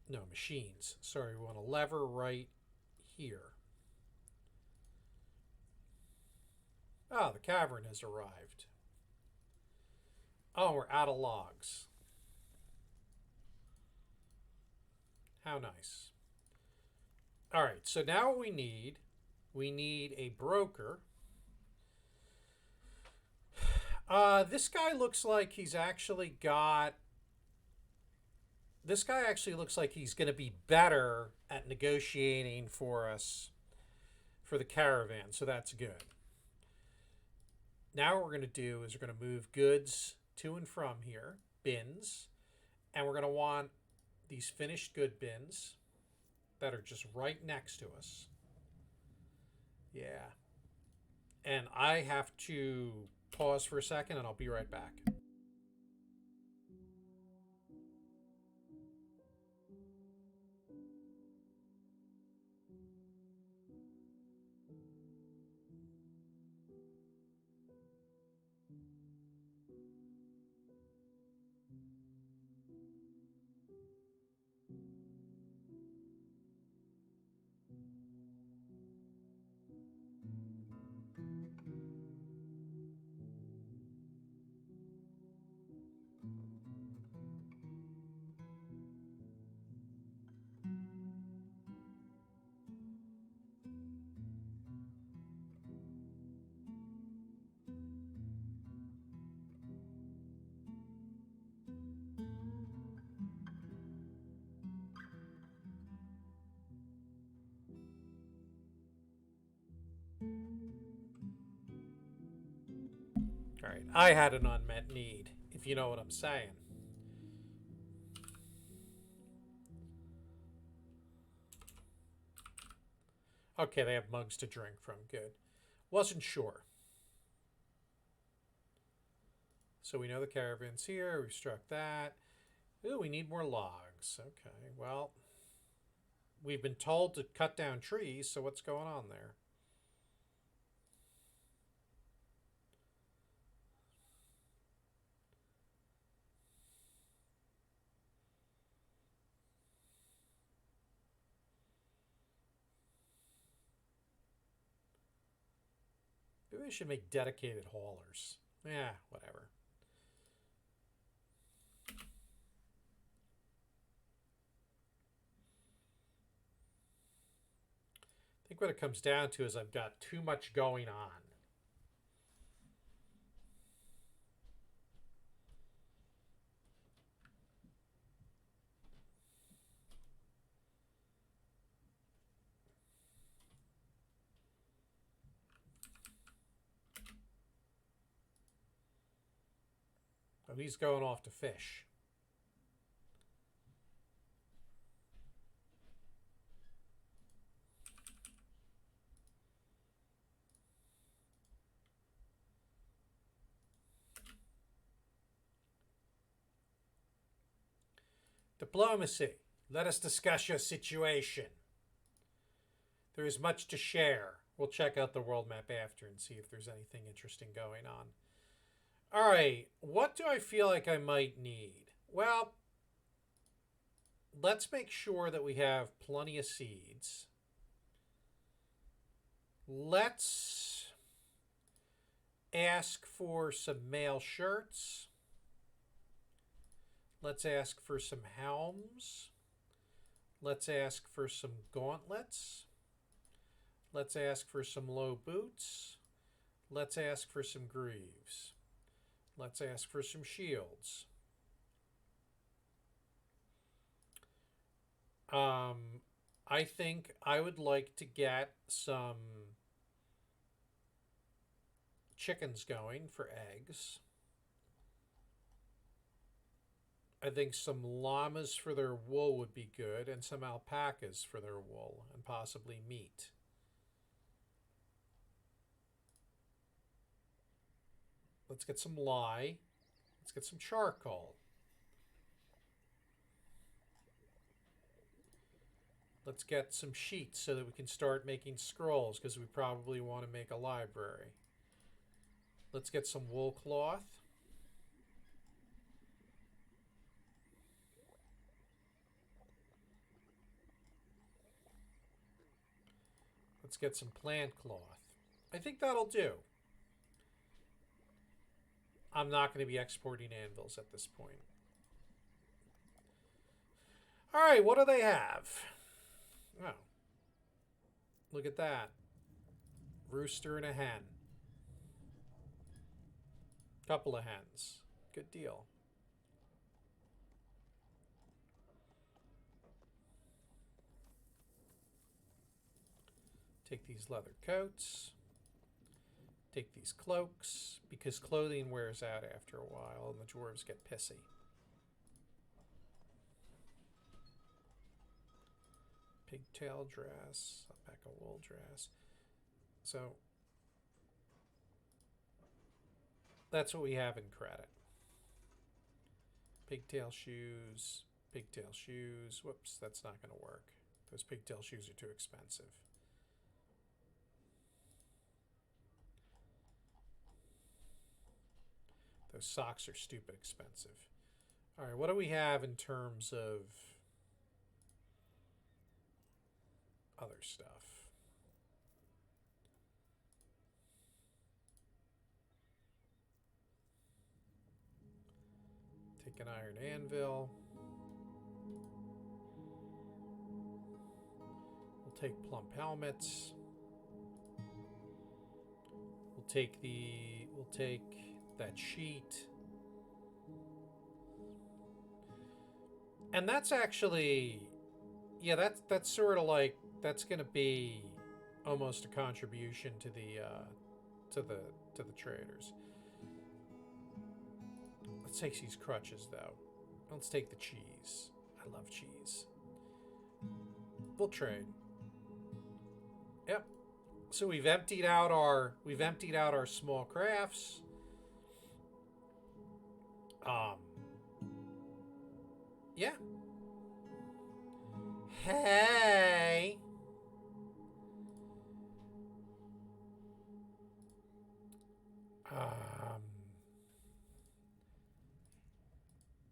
No, machines. Sorry, we want a lever right here. Ah, the cavern has arrived. Oh, we're out of logs. How nice. All right, so now what we need a broker. This guy looks like he's actually got. This guy actually looks like he's going to be better at negotiating for us for the caravan, so that's good. Now what we're going to do is we're going to move goods to and from here, bins, and we're going to want these finished good bins that are just right next to us. Yeah. And I have to pause for a second and I'll be right back. All right. I had an unmet need, if you know what I'm saying. Okay, they have mugs to drink from. Good. Wasn't sure. So we know the caravan's here. We struck that. Ooh, we need more logs. Okay, well, we've been told to cut down trees, so what's going on there? Maybe we should make dedicated haulers. Yeah, whatever. I think what it comes down to is I've got too much going on. Oh, he's going off to fish. Diplomacy. Let us discuss your situation. There is much to share. We'll check out the world map after and see if there's anything interesting going on. All right, what do I feel like I might need? Well, let's make sure that we have plenty of seeds. Let's ask for some mail shirts. Let's ask for some helms. Let's ask for some gauntlets. Let's ask for some low boots. Let's ask for some greaves. Let's ask for some shields. I think I would like to get some chickens going for eggs. I think some llamas for their wool would be good, and some alpacas for their wool, and possibly meat. Let's get some lye. Let's get some charcoal. Let's get some sheets so that we can start making scrolls because we probably want to make a library. Let's get some wool cloth. Let's get some plant cloth. I think that'll do. I'm not going to be exporting anvils at this point. All right, what do they have? Oh, look at that. Rooster and a hen. Couple of hens. Good deal. Take these leather coats. Take these cloaks, because clothing wears out after a while and the dwarves get pissy. Pigtail dress, alpaca wool dress. So that's what we have in credit. Pigtail shoes, pigtail shoes. Whoops, that's not going to work. Those pigtail shoes are too expensive. Those socks are stupid expensive. All right, what do we have in terms of other stuff? Take an iron anvil. We'll take plump helmets. We'll take that sheet. And that's actually, yeah, that's sort of like, that's going to be almost a contribution to the traders. Let's take these crutches though. Let's take the cheese. I love cheese. We'll trade. Yep. So we've emptied out our small crafts. Yeah. Hey.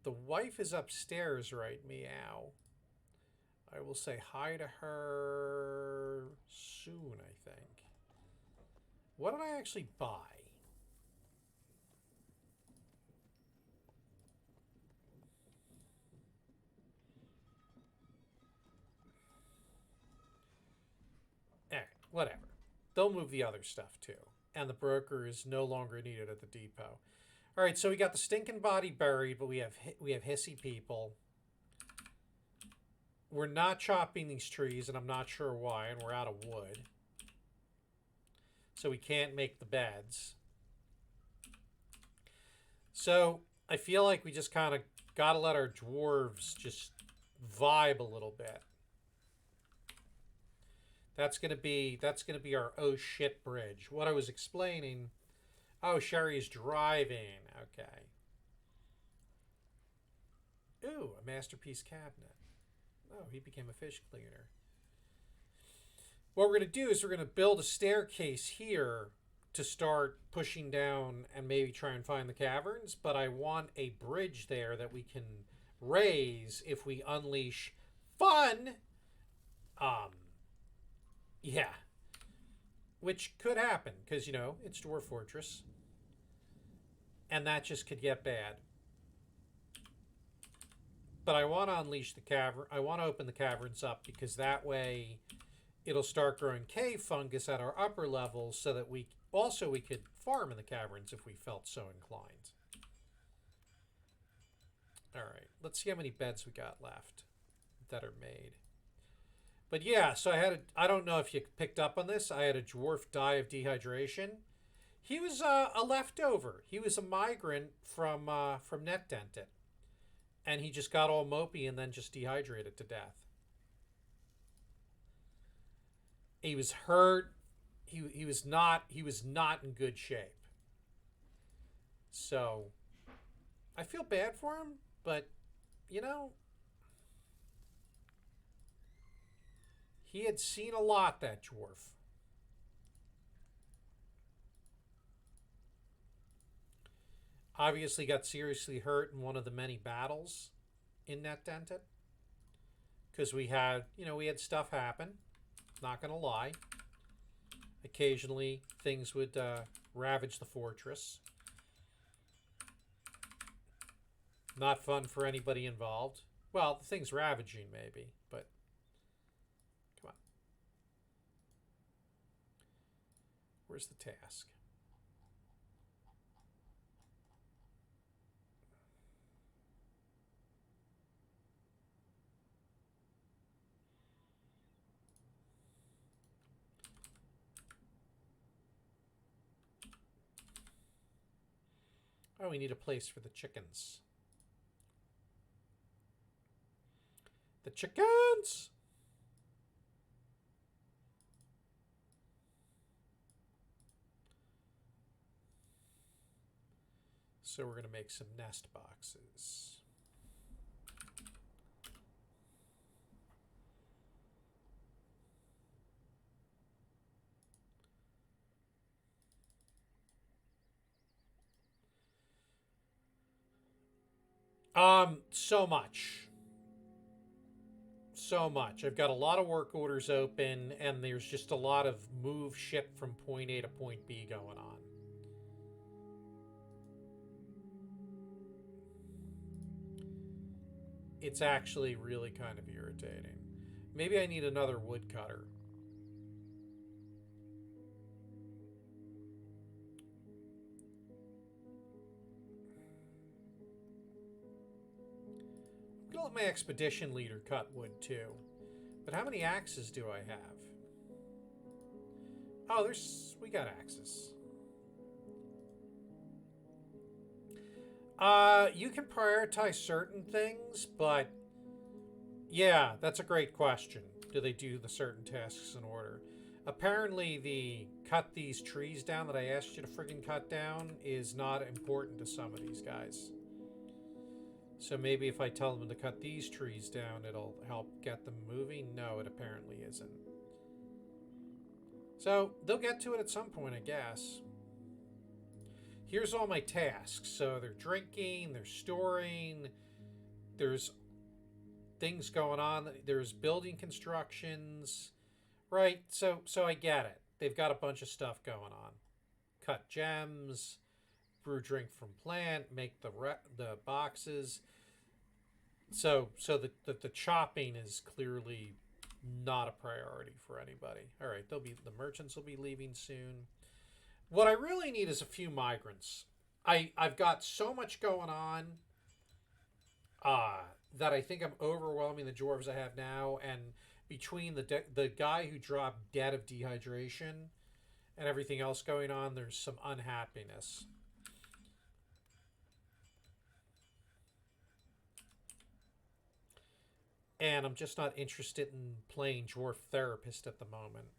The wife is upstairs, right? Meow. I will say hi to her soon, I think. What did I actually buy? Whatever. They'll move the other stuff too. And the broker is no longer needed at the depot. All right, so we got the stinking body buried, but we have hissy people. We're not chopping these trees, and I'm not sure why, and we're out of wood. So we can't make the beds. So I feel like we just kind of got to let our dwarves just vibe a little bit. That's gonna be our oh shit bridge. What I was explaining. Oh, Sherry's driving. Okay. Ooh, a masterpiece cabinet. Oh, he became a fish cleaner. What we're gonna do is we're gonna build a staircase here to start pushing down and maybe try and find the caverns. But I want a bridge there that we can raise if we unleash fun. Yeah. Which could happen, because, you know, it's Dwarf Fortress. And that just could get bad. But I want to unleash the cavern. I want to open the caverns up, because that way it'll start growing cave fungus at our upper levels, so that we could farm in the caverns if we felt so inclined. All right. Let's see how many beds we got left that are made. But yeah, so I don't know if you picked up on this. I had a dwarf die of dehydration. He was a leftover. He was a migrant from Netdented. And he just got all mopey and then just dehydrated to death. He was hurt. He was not in good shape. So I feel bad for him, but you know, he had seen a lot, that dwarf. Obviously got seriously hurt in one of the many battles in Netdented. Because we had stuff happen. Not going to lie. Occasionally, things would ravage the fortress. Not fun for anybody involved. Well, the thing's ravaging, maybe, but come on. Where's the task? Oh, we need a place for the chickens. The chickens! So we're going to make some nest boxes. So much. So much. I've got a lot of work orders open, and there's just a lot of move shit from point A to point B going on. It's actually really kind of irritating. Maybe I need another woodcutter. I'm gonna let my expedition leader cut wood too. But how many axes do I have? Oh, we got axes. You can prioritize certain things, but yeah, that's a great question. Do they do the certain tasks in order? Apparently, the cut these trees down that I asked you to friggin' cut down is not important to some of these guys. So maybe if I tell them to cut these trees down, it'll help get them moving. No, it apparently isn't. So they'll get to it at some point, I guess. Here's all my tasks. So they're drinking, they're storing, there's things going on. There's building constructions, right? So I get it. They've got a bunch of stuff going on. Cut gems, brew drink from plant, make the boxes. So the chopping is clearly not a priority for anybody. All right, the merchants will be leaving soon. What I really need is a few migrants. I've got so much going on that I think I'm overwhelming the dwarves I have now, and between the guy who dropped dead of dehydration and everything else going on, there's some unhappiness. And I'm just not interested in playing dwarf therapist at the moment.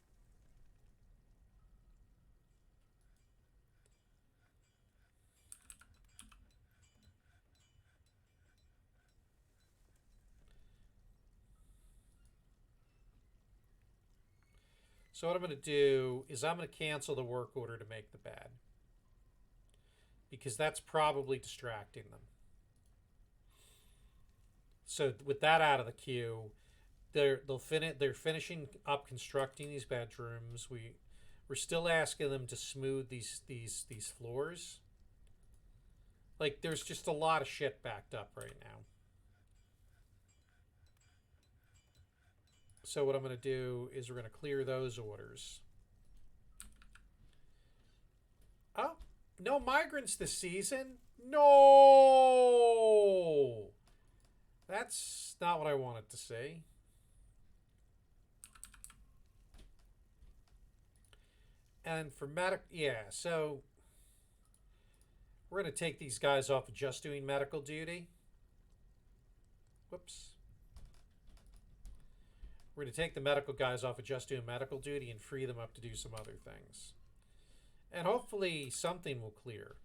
So what I'm going to do is I'm going to cancel the work order to make the bed, because that's probably distracting them. So with that out of the queue, they're finishing up constructing these bedrooms. We're still asking them to smooth these floors. Like, there's just a lot of shit backed up right now. So what I'm going to do is we're going to clear those orders. Oh, no migrants this season? No! That's not what I wanted to see. And for yeah, so we're going to take these guys off of just doing medical duty. Whoops. We're going to take the medical guys off of just doing medical duty and free them up to do some other things. And hopefully something will clear.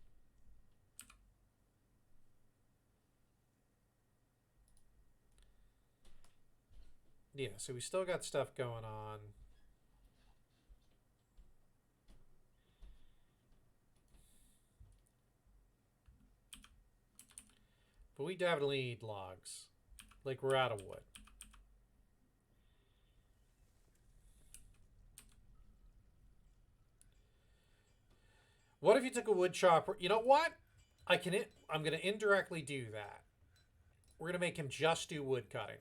Yeah, so we still got stuff going on. But we definitely need logs. Like, we're out of wood. What if you took a wood chopper? You know what? I'm going to indirectly do that. We're going to make him just do wood cutting.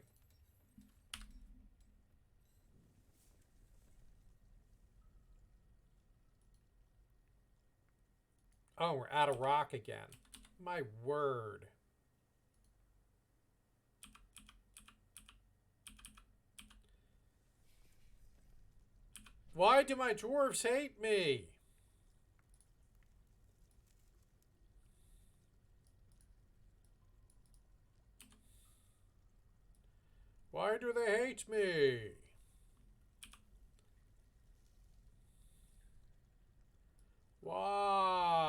Oh, we're out of rock again. My word. Why do my dwarves hate me? Why do they hate me? Why?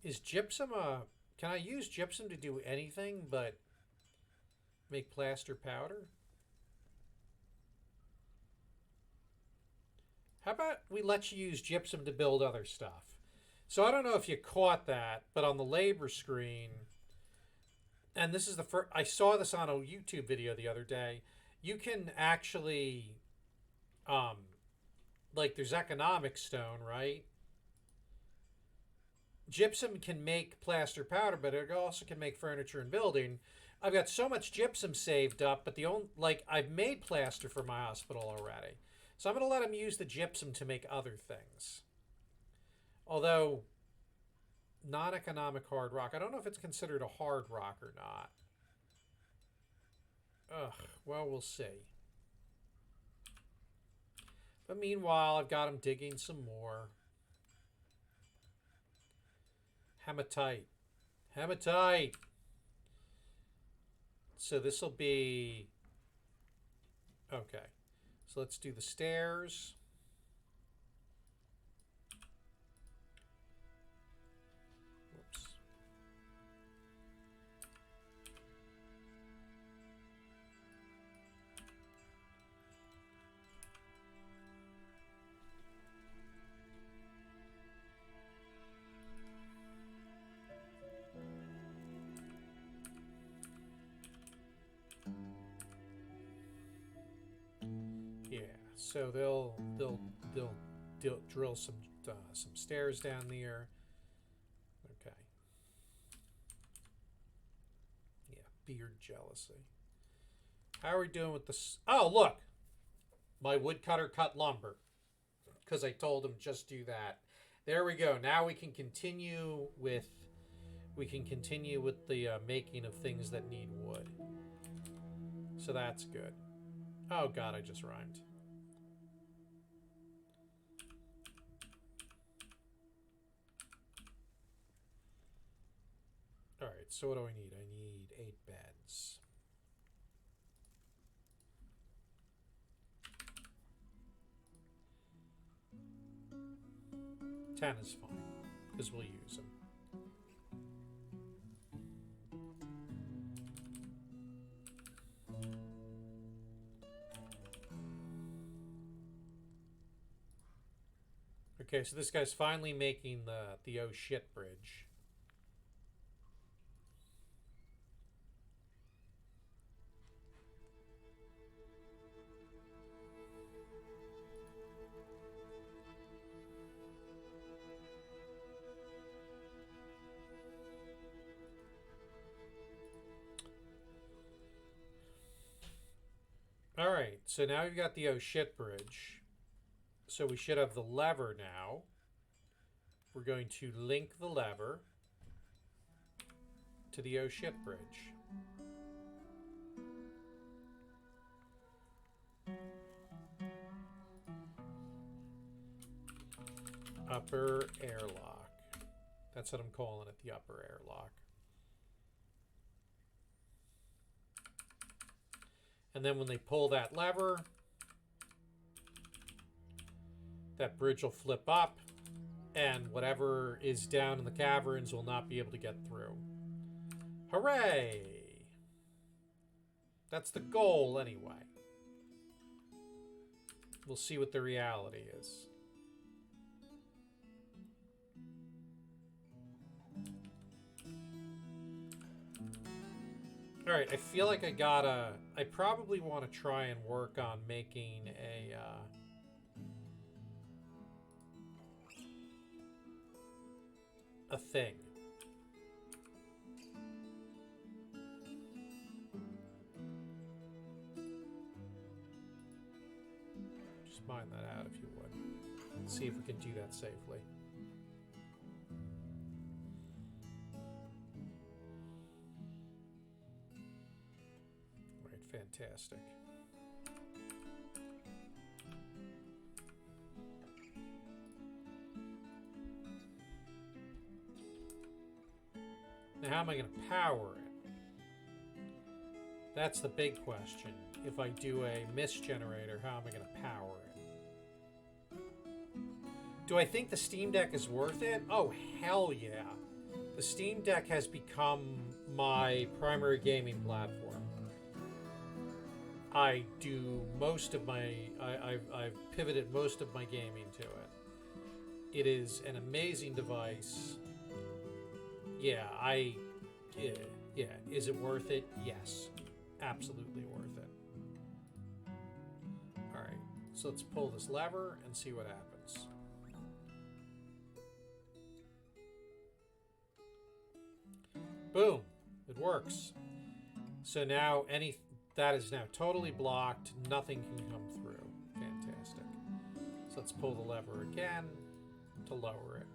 Is gypsum a... Can I use gypsum to do anything but make plaster powder? How about we let you use gypsum to build other stuff? So I don't know if you caught that, but on the labor screen, and this is the first, I saw this on a YouTube video the other day, you can actually, like there's economic stone, right? Gypsum can make plaster powder, but it also can make furniture and building. I've got so much gypsum saved up, but the only, like, I've made plaster for my hospital already. So I'm going to let him use the gypsum to make other things. Although, non-economic hard rock, I don't know if it's considered a hard rock or not. Ugh, well, we'll see. But meanwhile, I've got him digging some more. Hematite. Hematite! So this will be... Okay. So let's do the stairs. Whoops. Yeah, so they'll drill some stairs down there. Okay. Yeah, beard jealousy. How are we doing with this? Oh, look, my woodcutter cut lumber because I told him just do that. There we go. Now we can continue with the making of things that need wood. So that's good. Oh God, I just rhymed. All right, so what do I need? I need 8 beds. Ten is fine, because we'll use them. Okay, so this guy's finally making the oh shit bridge. All right, so now we've got the oh shit bridge. So we should have the lever now. We're going to link the lever to the oh shit bridge. Upper airlock. That's what I'm calling it, the upper airlock. And then when they pull that lever, that bridge will flip up, and whatever is down in the caverns will not be able to get through. Hooray! That's the goal, anyway. We'll see what the reality is. All right, I feel like I probably want to try and work on making a thing. Just mine that out if you would. Let's see if we can do that safely. Right, fantastic. Now, how am I going to power it? That's the big question. If I do a mist generator, how am I going to power it? Do I think the Steam Deck is worth it? Oh, hell yeah. The Steam Deck has become my primary gaming platform. I do most of my... I've pivoted most of my gaming to it. It is an amazing device. Yeah, yeah. Is it worth it? Yes. Absolutely worth it. Alright, so let's pull this lever and see what happens. Boom! It works. So now that is now totally blocked. Nothing can come through. Fantastic. So let's pull the lever again to lower it.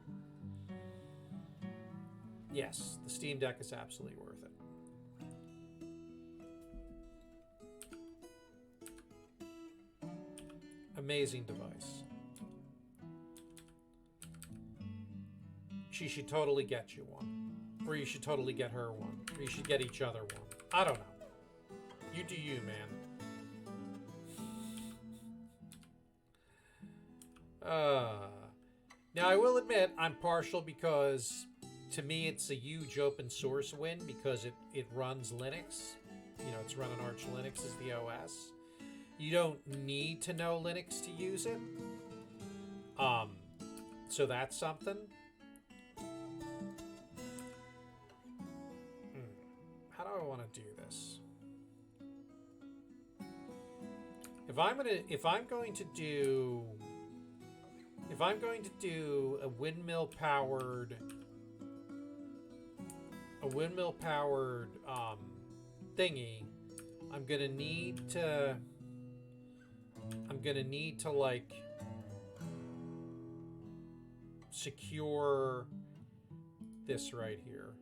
Yes, the Steam Deck is absolutely worth it. Amazing device. She should totally get you one. Or you should totally get her one. Or you should get each other one. I don't know. You do you, man. Now, I will admit, I'm partial because... to me, it's a huge open source win because it runs Linux. You know, it's running Arch Linux as the OS. You don't need to know Linux to use it. So that's something. How do I want to do this? If I'm going to do a windmill powered thingy, I'm gonna need to like secure this right here.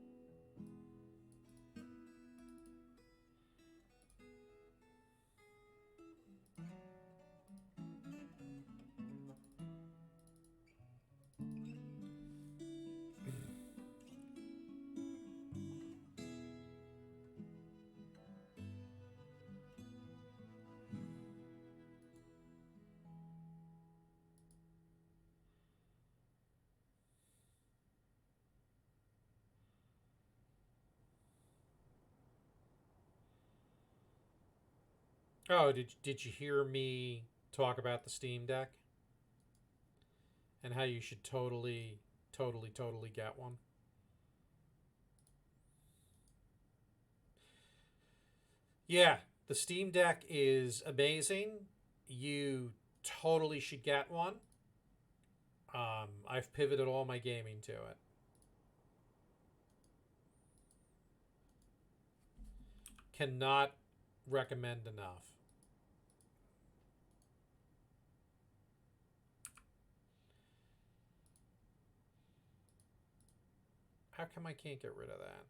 Oh, did you hear me talk about the Steam Deck? And how you should totally get one? Yeah, the Steam Deck is amazing. You totally should get one. I've pivoted all my gaming to it. Cannot recommend enough. How come I can't get rid of that?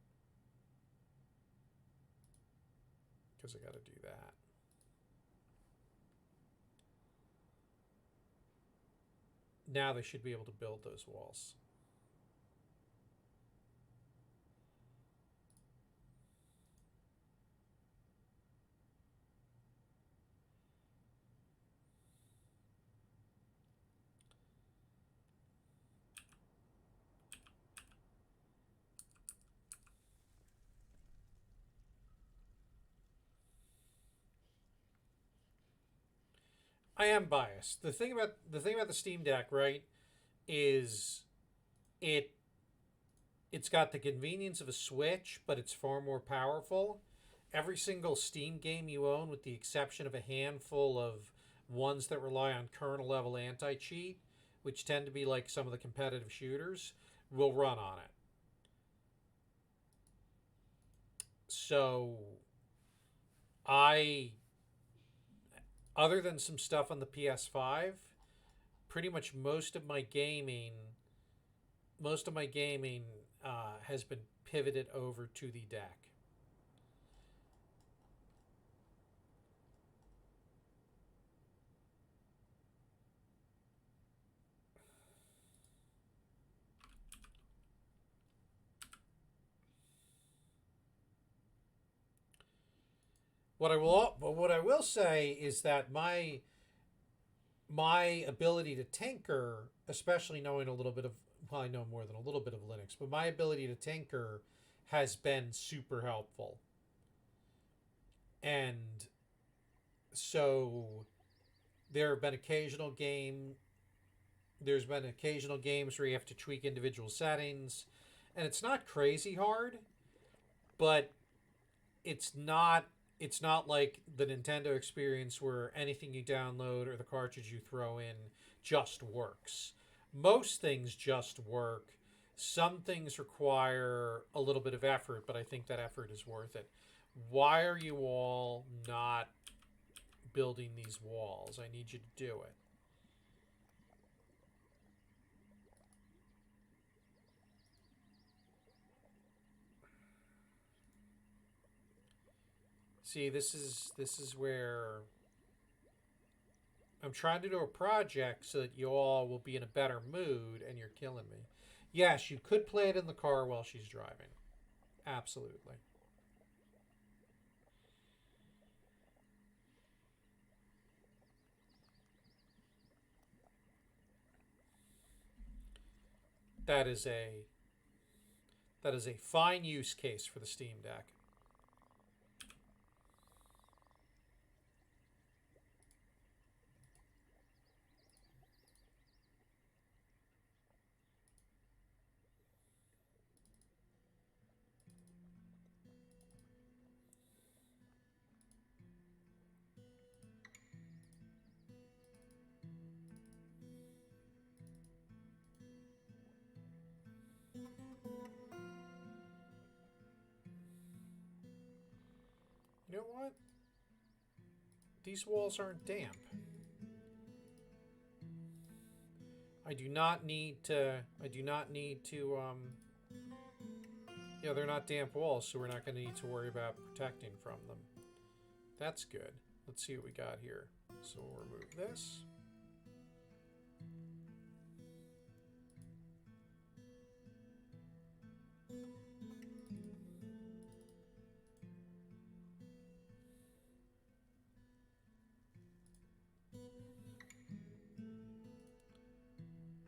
Because I got to do that. Now they should be able to build those walls. I am biased. The thing about the Steam Deck, right, is it's got the convenience of a Switch, but it's far more powerful. Every single Steam game you own, with the exception of a handful of ones that rely on kernel level anti-cheat, which tend to be like some of the competitive shooters, will run on it. So I, other than some stuff on the PS5, pretty much most of my gaming has been pivoted over to the deck. What I will say is that my ability to tinker, especially knowing a little bit of, well, I know more than a little bit of Linux, but my ability to tinker has been super helpful. And so there have been occasional game there's been occasional games where you have to tweak individual settings, and it's not crazy hard, but it's not like the Nintendo experience where anything you download or the cartridge you throw in just works. Most things just work. Some things require a little bit of effort, but I think that effort is worth it. Why are you all not building these walls? I need you to do it. See, this is where I'm trying to do a project so that you all will be in a better mood, and you're killing me. Yes, you could play it in the car while she's driving. Absolutely. That is a that is a fine use case for the Steam Deck. You know what? These walls aren't damp. I do not need to. I do not need to. Yeah, they're not damp walls, so we're not going to need to worry about protecting from them. That's good. Let's see what we got here. So we'll remove this.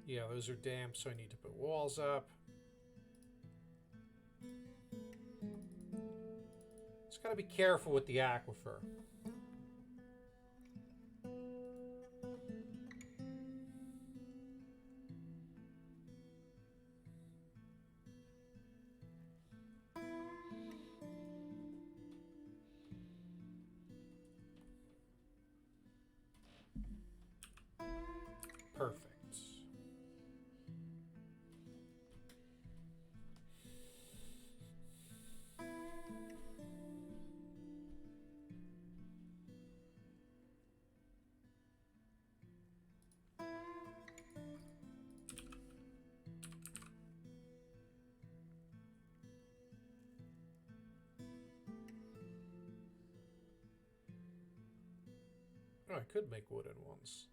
Yeah, those are damp, so I need to put walls up. Just got to be careful with the aquifer. Perfect. Oh, I could make wooden ones.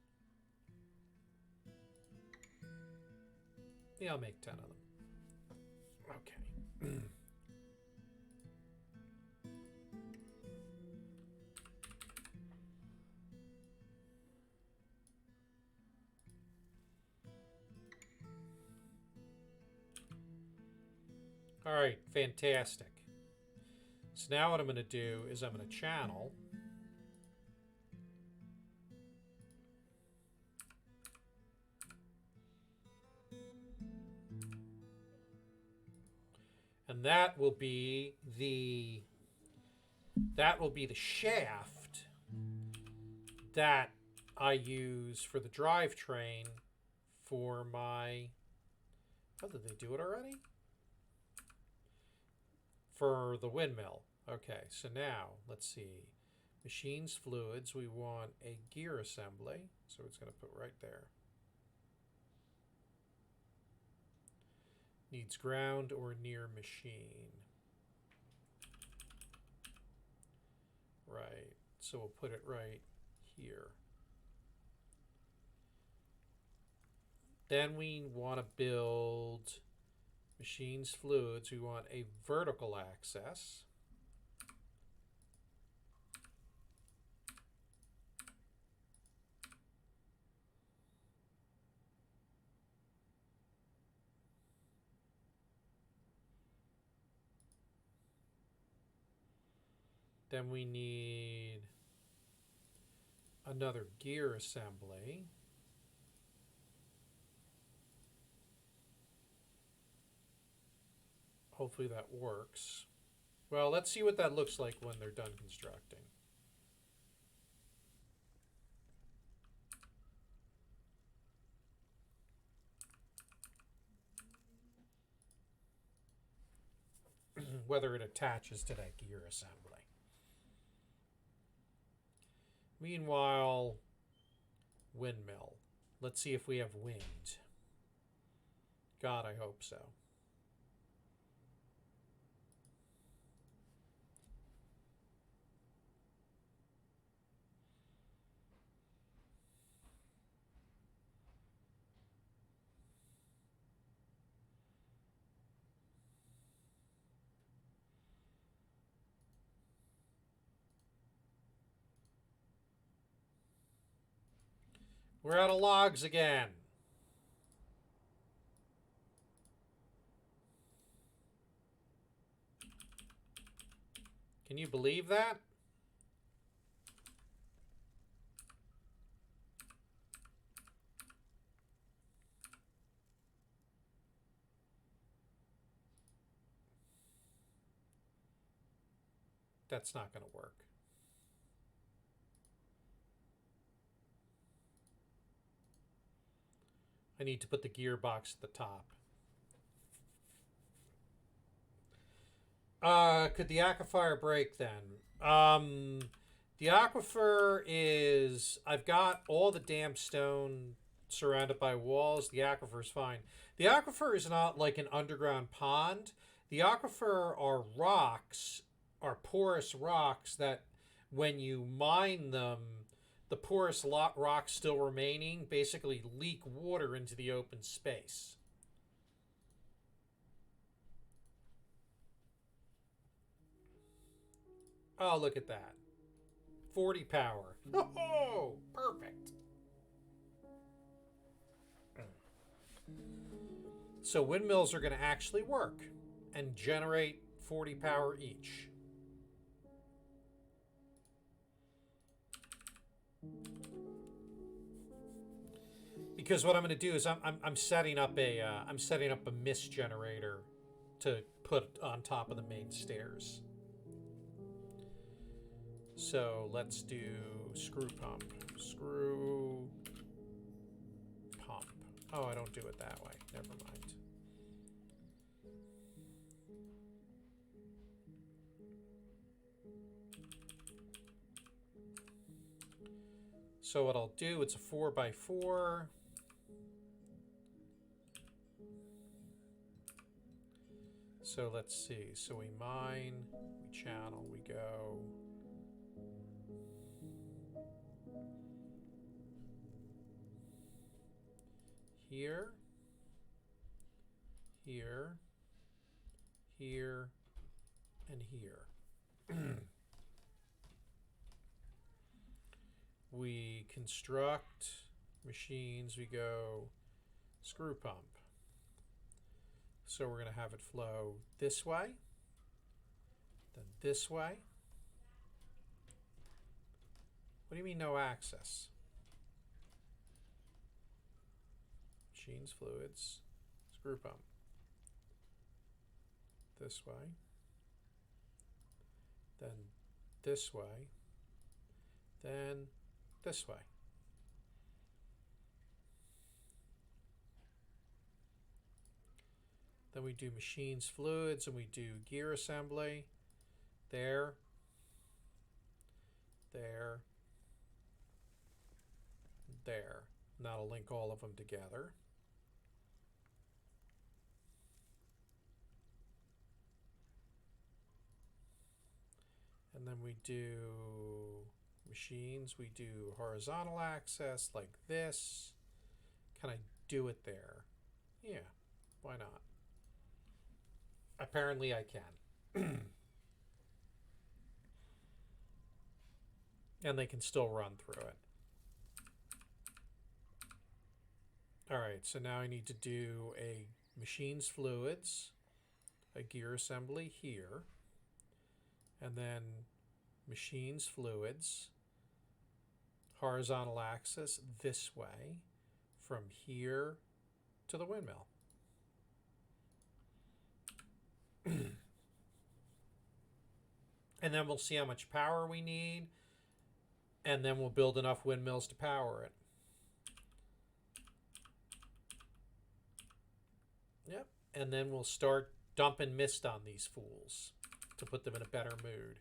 Yeah, I'll make 10 of them. Okay. All right, fantastic. So now what I'm going to do is I'm going to channel. And that will be the shaft that I use for the drivetrain for my Oh, did they do it already? For the windmill. Okay, so now, let's see. Machines, fluids, we want a gear assembly. So it's going to put right there. Needs ground or near machine. Right, so we'll put it right here. Then we want to build machines, fluids. We want a vertical access. Then we need another gear assembly. Hopefully that works. Well, let's see what that looks like when they're done constructing. Whether it attaches to that gear assembly. Meanwhile, windmill. Let's see if we have wind. God, I hope so. We're out of logs again. Can you believe that? That's not going to work. I need to put the gearbox at the top. Could the aquifer break then? The aquifer is... I've got all the damp stone surrounded by walls. The aquifer is fine. The aquifer is not like an underground pond. The aquifer are rocks, are porous rocks that when you mine them, the porous rocks still remaining basically leak water into the open space. Oh, look at that. 40 power. Oh, perfect. So windmills are going to actually work and generate 40 power each. Because what I'm going to do is I'm setting up a mist generator to put on top of the main stairs. So let's do screw pump. Screw pump. Oh, I don't do it that way. Never mind. So what I'll do, it's a 4x4. So let's see. So we mine, we channel, we go. Here, here, here, and here. We construct machines, we go screw pump. So we're going to have it flow this way, then this way. What do you mean no access? Machines, fluids, screw pump. This way, then this way, then this way. Then we do machines, fluids, and we do gear assembly. There. There. There. And that'll link all of them together. And then we do machines. We do horizontal axis like this. Can I do it there? Yeah, why not? Apparently I can. And they can still run through it. Alright, so now I need to do a machines fluids, a gear assembly here, and then machines fluids, horizontal axis this way, from here to the windmill. And then we'll see how much power we need, and then we'll build enough windmills to power it. Yep, and then we'll start dumping mist on these fools to put them in a better mood.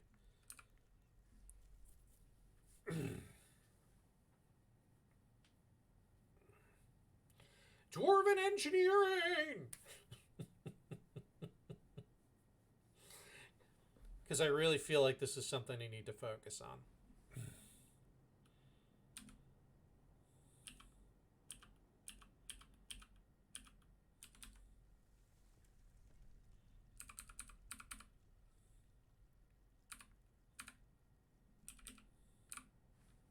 Dwarven engineering! Because I really feel like this is something I need to focus on.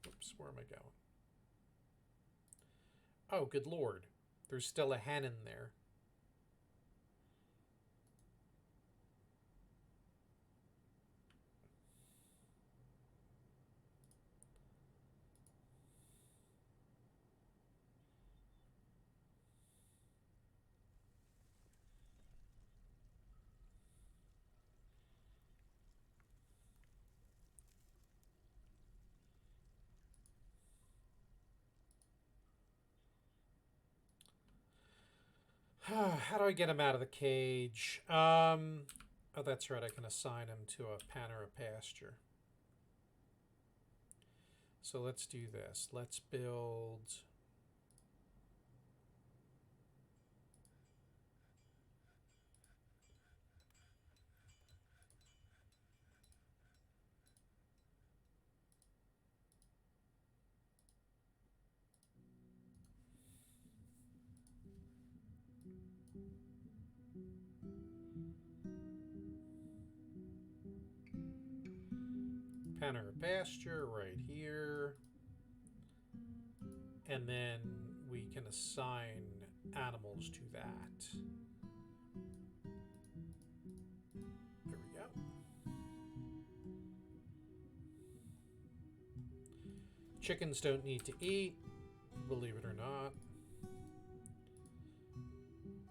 Oops, where am I going? Oh, good lord. There's still a hen in there. How do I get him out of the cage? Oh, that's right. I can assign him to a pen or a pasture. So let's do this. Let's build... pen or a pasture right here. And then we can assign animals to that. There we go. Chickens don't need to eat, believe it or not.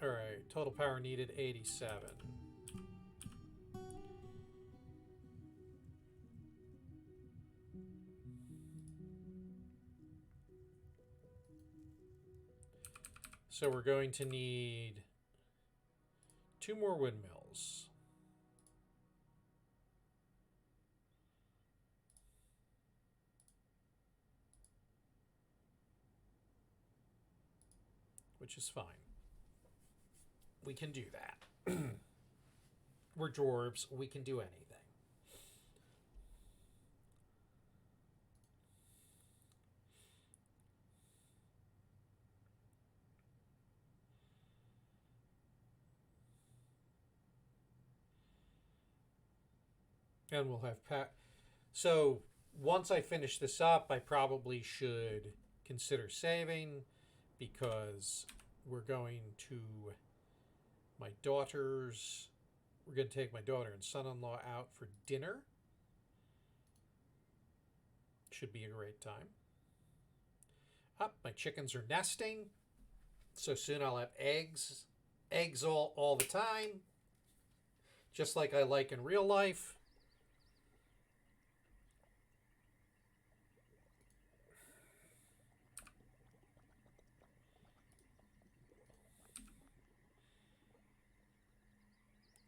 Alright, total power needed 87. So we're going to need 2 more windmills. Which is fine. We can do that. We're dwarves. We can do anything. And we'll have So once I finish this up, I probably should consider saving, because we're going to my daughter's... We're going to take my daughter and son-in-law out for dinner. Should be a great time. Up, my chickens are nesting. So soon I'll have eggs. Eggs all the time. Just like I like in real life.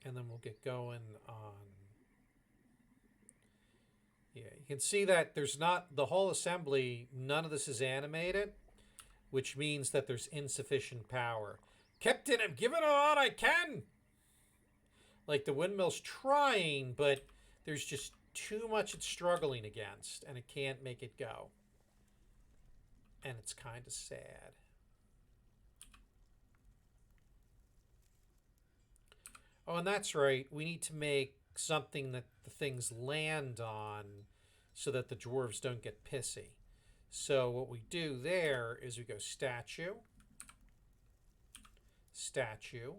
And then we'll get going on... Yeah, you can see that there's not... The whole assembly, none of this is animated, which means that there's insufficient power. Captain, I'm giving it all I can! Like, the windmill's trying, but there's just too much it's struggling against, and it can't make it go. And it's kind of sad. Oh, and that's right. We need to make something that the things land on so that the dwarves don't get pissy. So what we do there is we go statue, statue,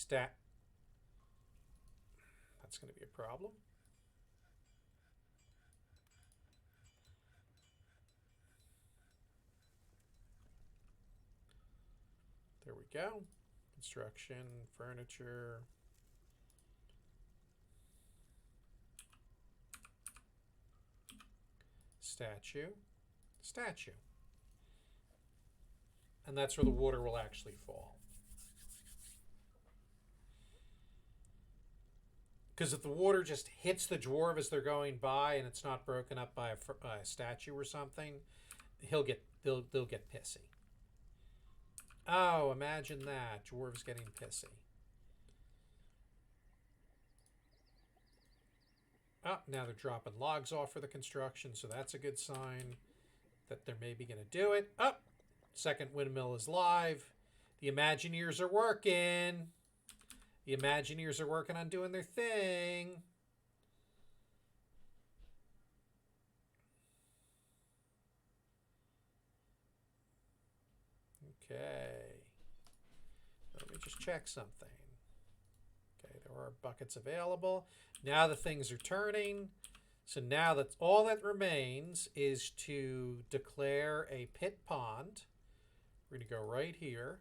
That's going to be a problem. There we go. Construction, furniture. Statue, statue. And that's where the water will actually fall. Because if the water just hits the dwarf as they're going by and it's not broken up by a statue or something, they'll get pissy. Oh, imagine that. Dwarves getting pissy. Oh, now they're dropping logs off for the construction, so that's a good sign that they're maybe going to do it. Oh, second windmill is live. The Imagineers are working. The Imagineers are working on doing their thing. Okay. Let me just check something. Okay, there are buckets available. Now the things are turning. So now that's all that remains is to declare a pit pond. We're going to go right here.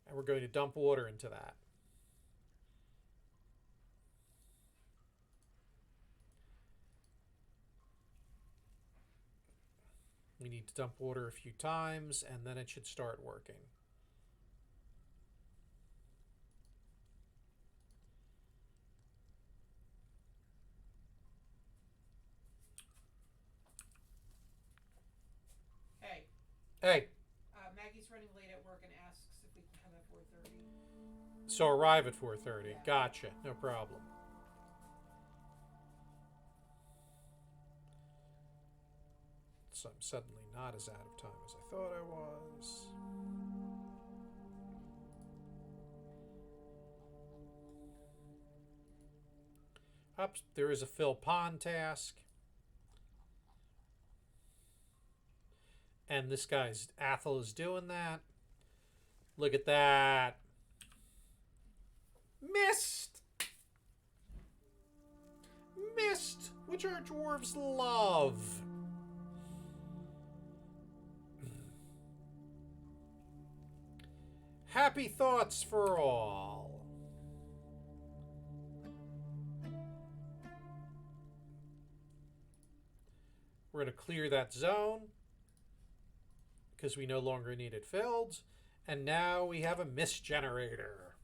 And we're going to dump water into that. We need to dump water a few times, and then it should start working. Hey. Hey. Maggie's running late at work and asks if we can come at 4:30. So arrive at 4:30. Yeah. Gotcha. No problem. So I'm suddenly not as out of time as I thought I was. Up, there is a fill pond task. And this guy's Athel is doing that. Look at that. Mist! Mist, which our dwarves love. Happy thoughts for all. We're going to clear that zone because we no longer need it filled. And now we have a mist generator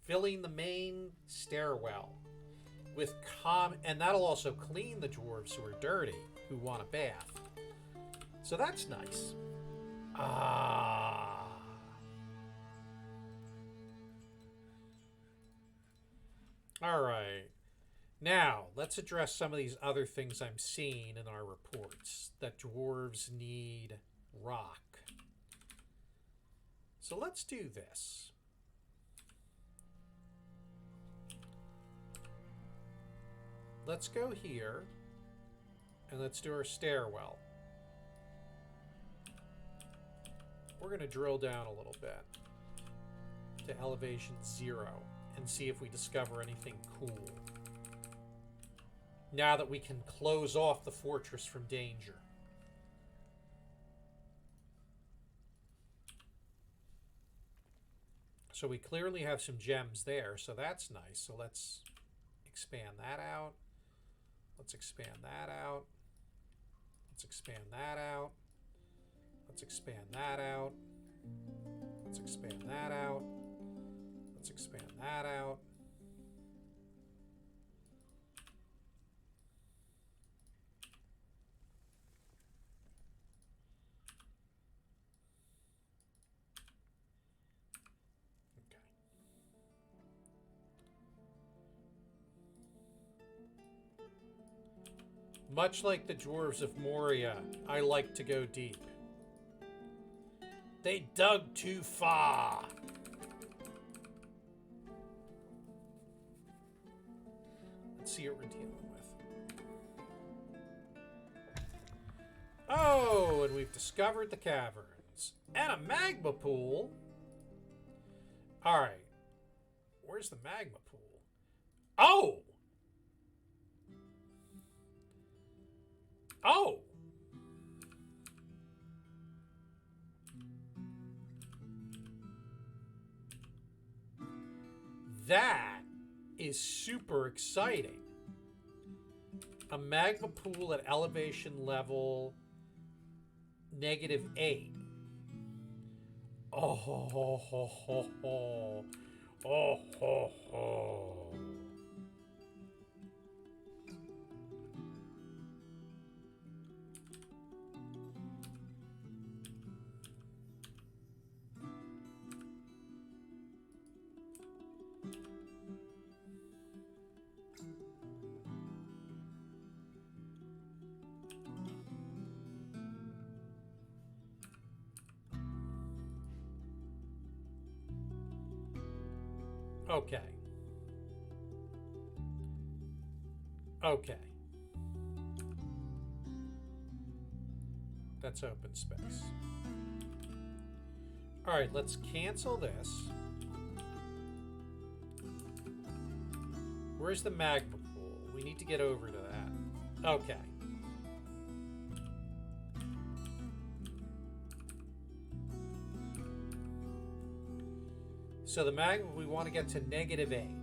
filling the main stairwell with and that'll also clean the dwarves who are dirty, who want a bath. So that's nice. Ah. All right. Now, let's address some of these other things I'm seeing in our reports. That dwarves need rock. So let's do this. Let's go here, and let's do our stairwell. We're going to drill down a little bit to elevation 0 and see if we discover anything cool. Now that we can close off the fortress from danger. So we clearly have some gems there, so that's nice. So let's expand that out. Let's expand that out. Let's expand that out. Let's expand that out. Let's expand that out. Let's expand that out. Okay. Much like the Dwarves of Moria, I like to go deep. They dug too far. Let's see what we're dealing with. Oh, and we've discovered the caverns. And a magma pool. Alright. Where's the magma pool? Oh! Oh! That is super exciting. A magma pool at elevation level -8. Oh ho ho ho ho ho. Oh ho ho. Okay. Okay. That's open space. Alright, let's cancel this. Where's the magma pool? We need to get over to that. Okay. So the magma, we want to get to -8.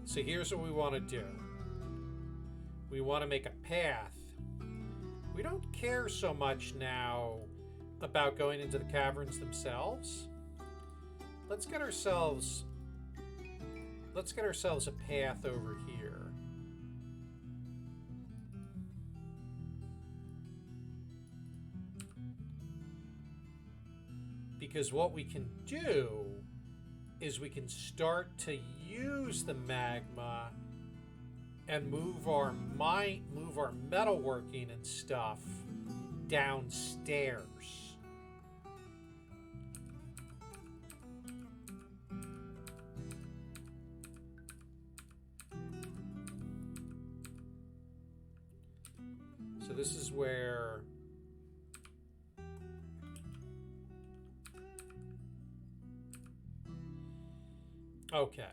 So here's what we want to do. We want to make a path. We don't care so much now about going into the caverns themselves. Let's get ourselves a path over here. Because what we can do is we can start to use the magma and move our metalworking and stuff downstairs. So this is where okay.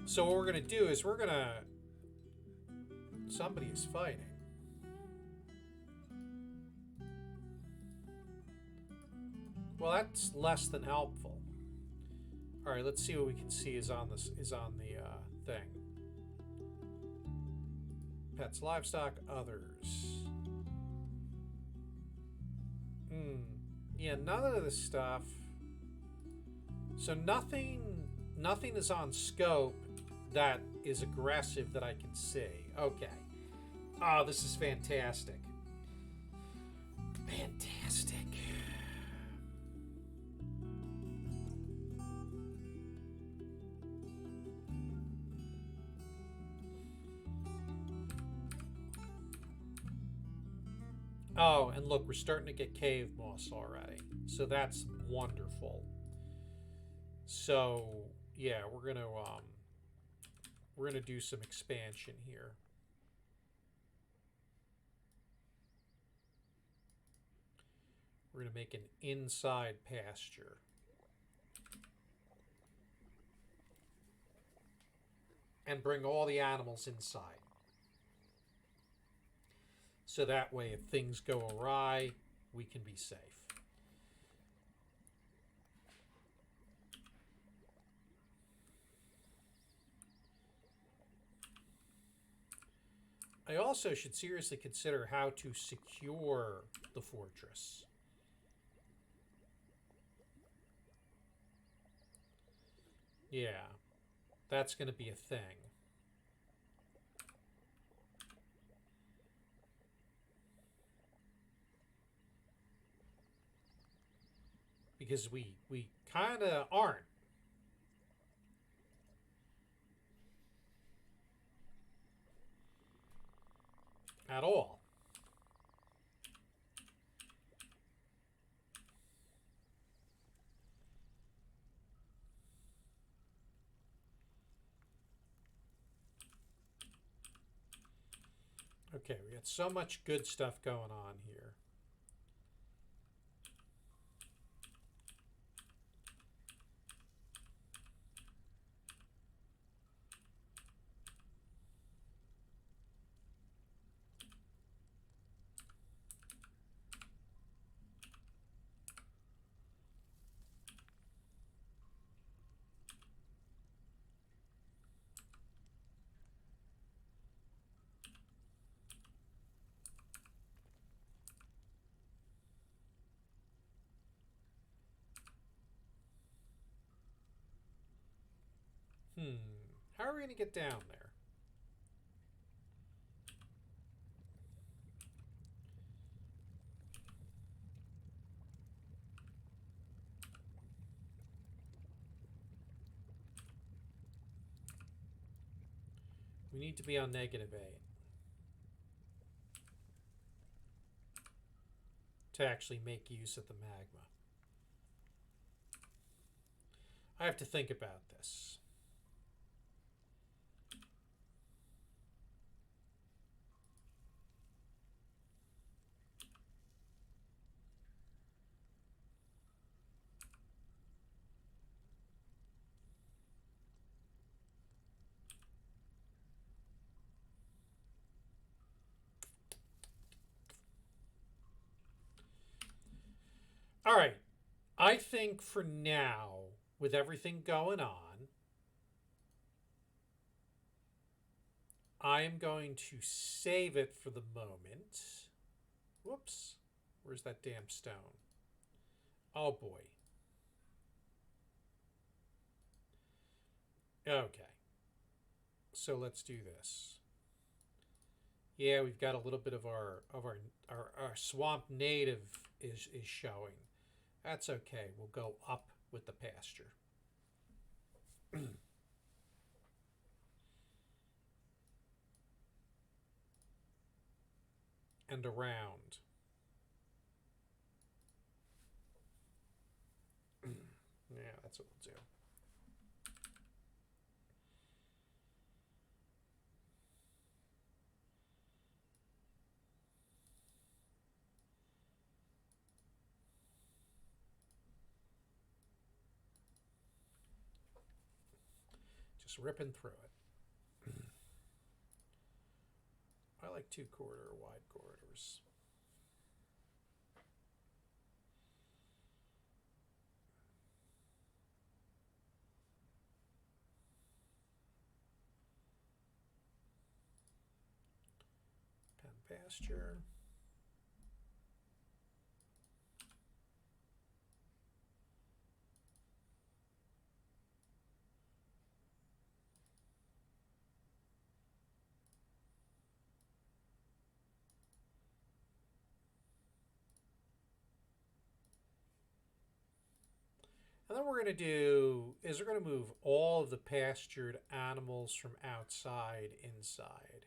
So what we're going to do is somebody is fighting. Well, that's less than helpful. All right, let's see what we can see is on the thing. Pets, livestock, others. Yeah, none of this stuff. So nothing is on scope that is aggressive that I can see. Okay. Oh, this is fantastic. Fantastic. Oh, and look, we're starting to get cave moss already. So that's wonderful. So, yeah, we're gonna do some expansion here. We're gonna make an inside pasture. And bring all the animals inside. So that way, if things go awry, we can be safe. I also should seriously consider how to secure the fortress. Yeah, that's going to be a thing. Because we kind of aren't at all. Okay, we got so much good stuff going on here. Hmm. How are we going to get down there? We need to be on -8 to actually make use of the magma. I have to think about this. All right. I think for now, with everything going on, I am going to save it for the moment. Whoops. Where's that damn stone? Oh boy. Okay. So let's do this. Yeah, we've got a little bit of our swamp native is showing. That's okay. We'll go up with the pasture. And around. Yeah, that's what we'll do. Just ripping through it. I like 2-quarter wide corridors. Pen pasture. And then what we're going to do is we're going to move all of the pastured animals from outside inside.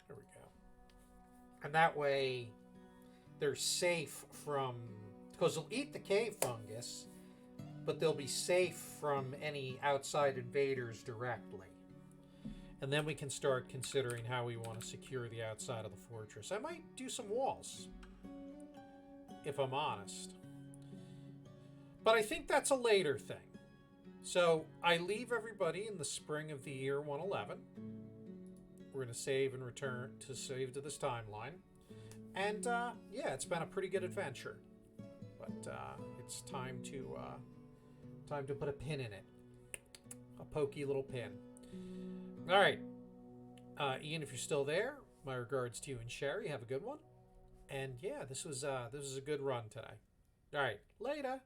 There we go. And that way they're safe from, because they'll eat the cave fungus, but they'll be safe from any outside invaders directly. And then we can start considering how we want to secure the outside of the fortress. I might do some walls, if I'm honest. But I think that's a later thing. So I leave everybody in the spring of the year 111. We're going to save and return to save to this timeline. And yeah, it's been a pretty good adventure. But it's time to put a pin in it. A pokey little pin. All right. Ian, if you're still there, my regards to you and Sherry. Have a good one. And yeah, this was a good run today. All right. Later.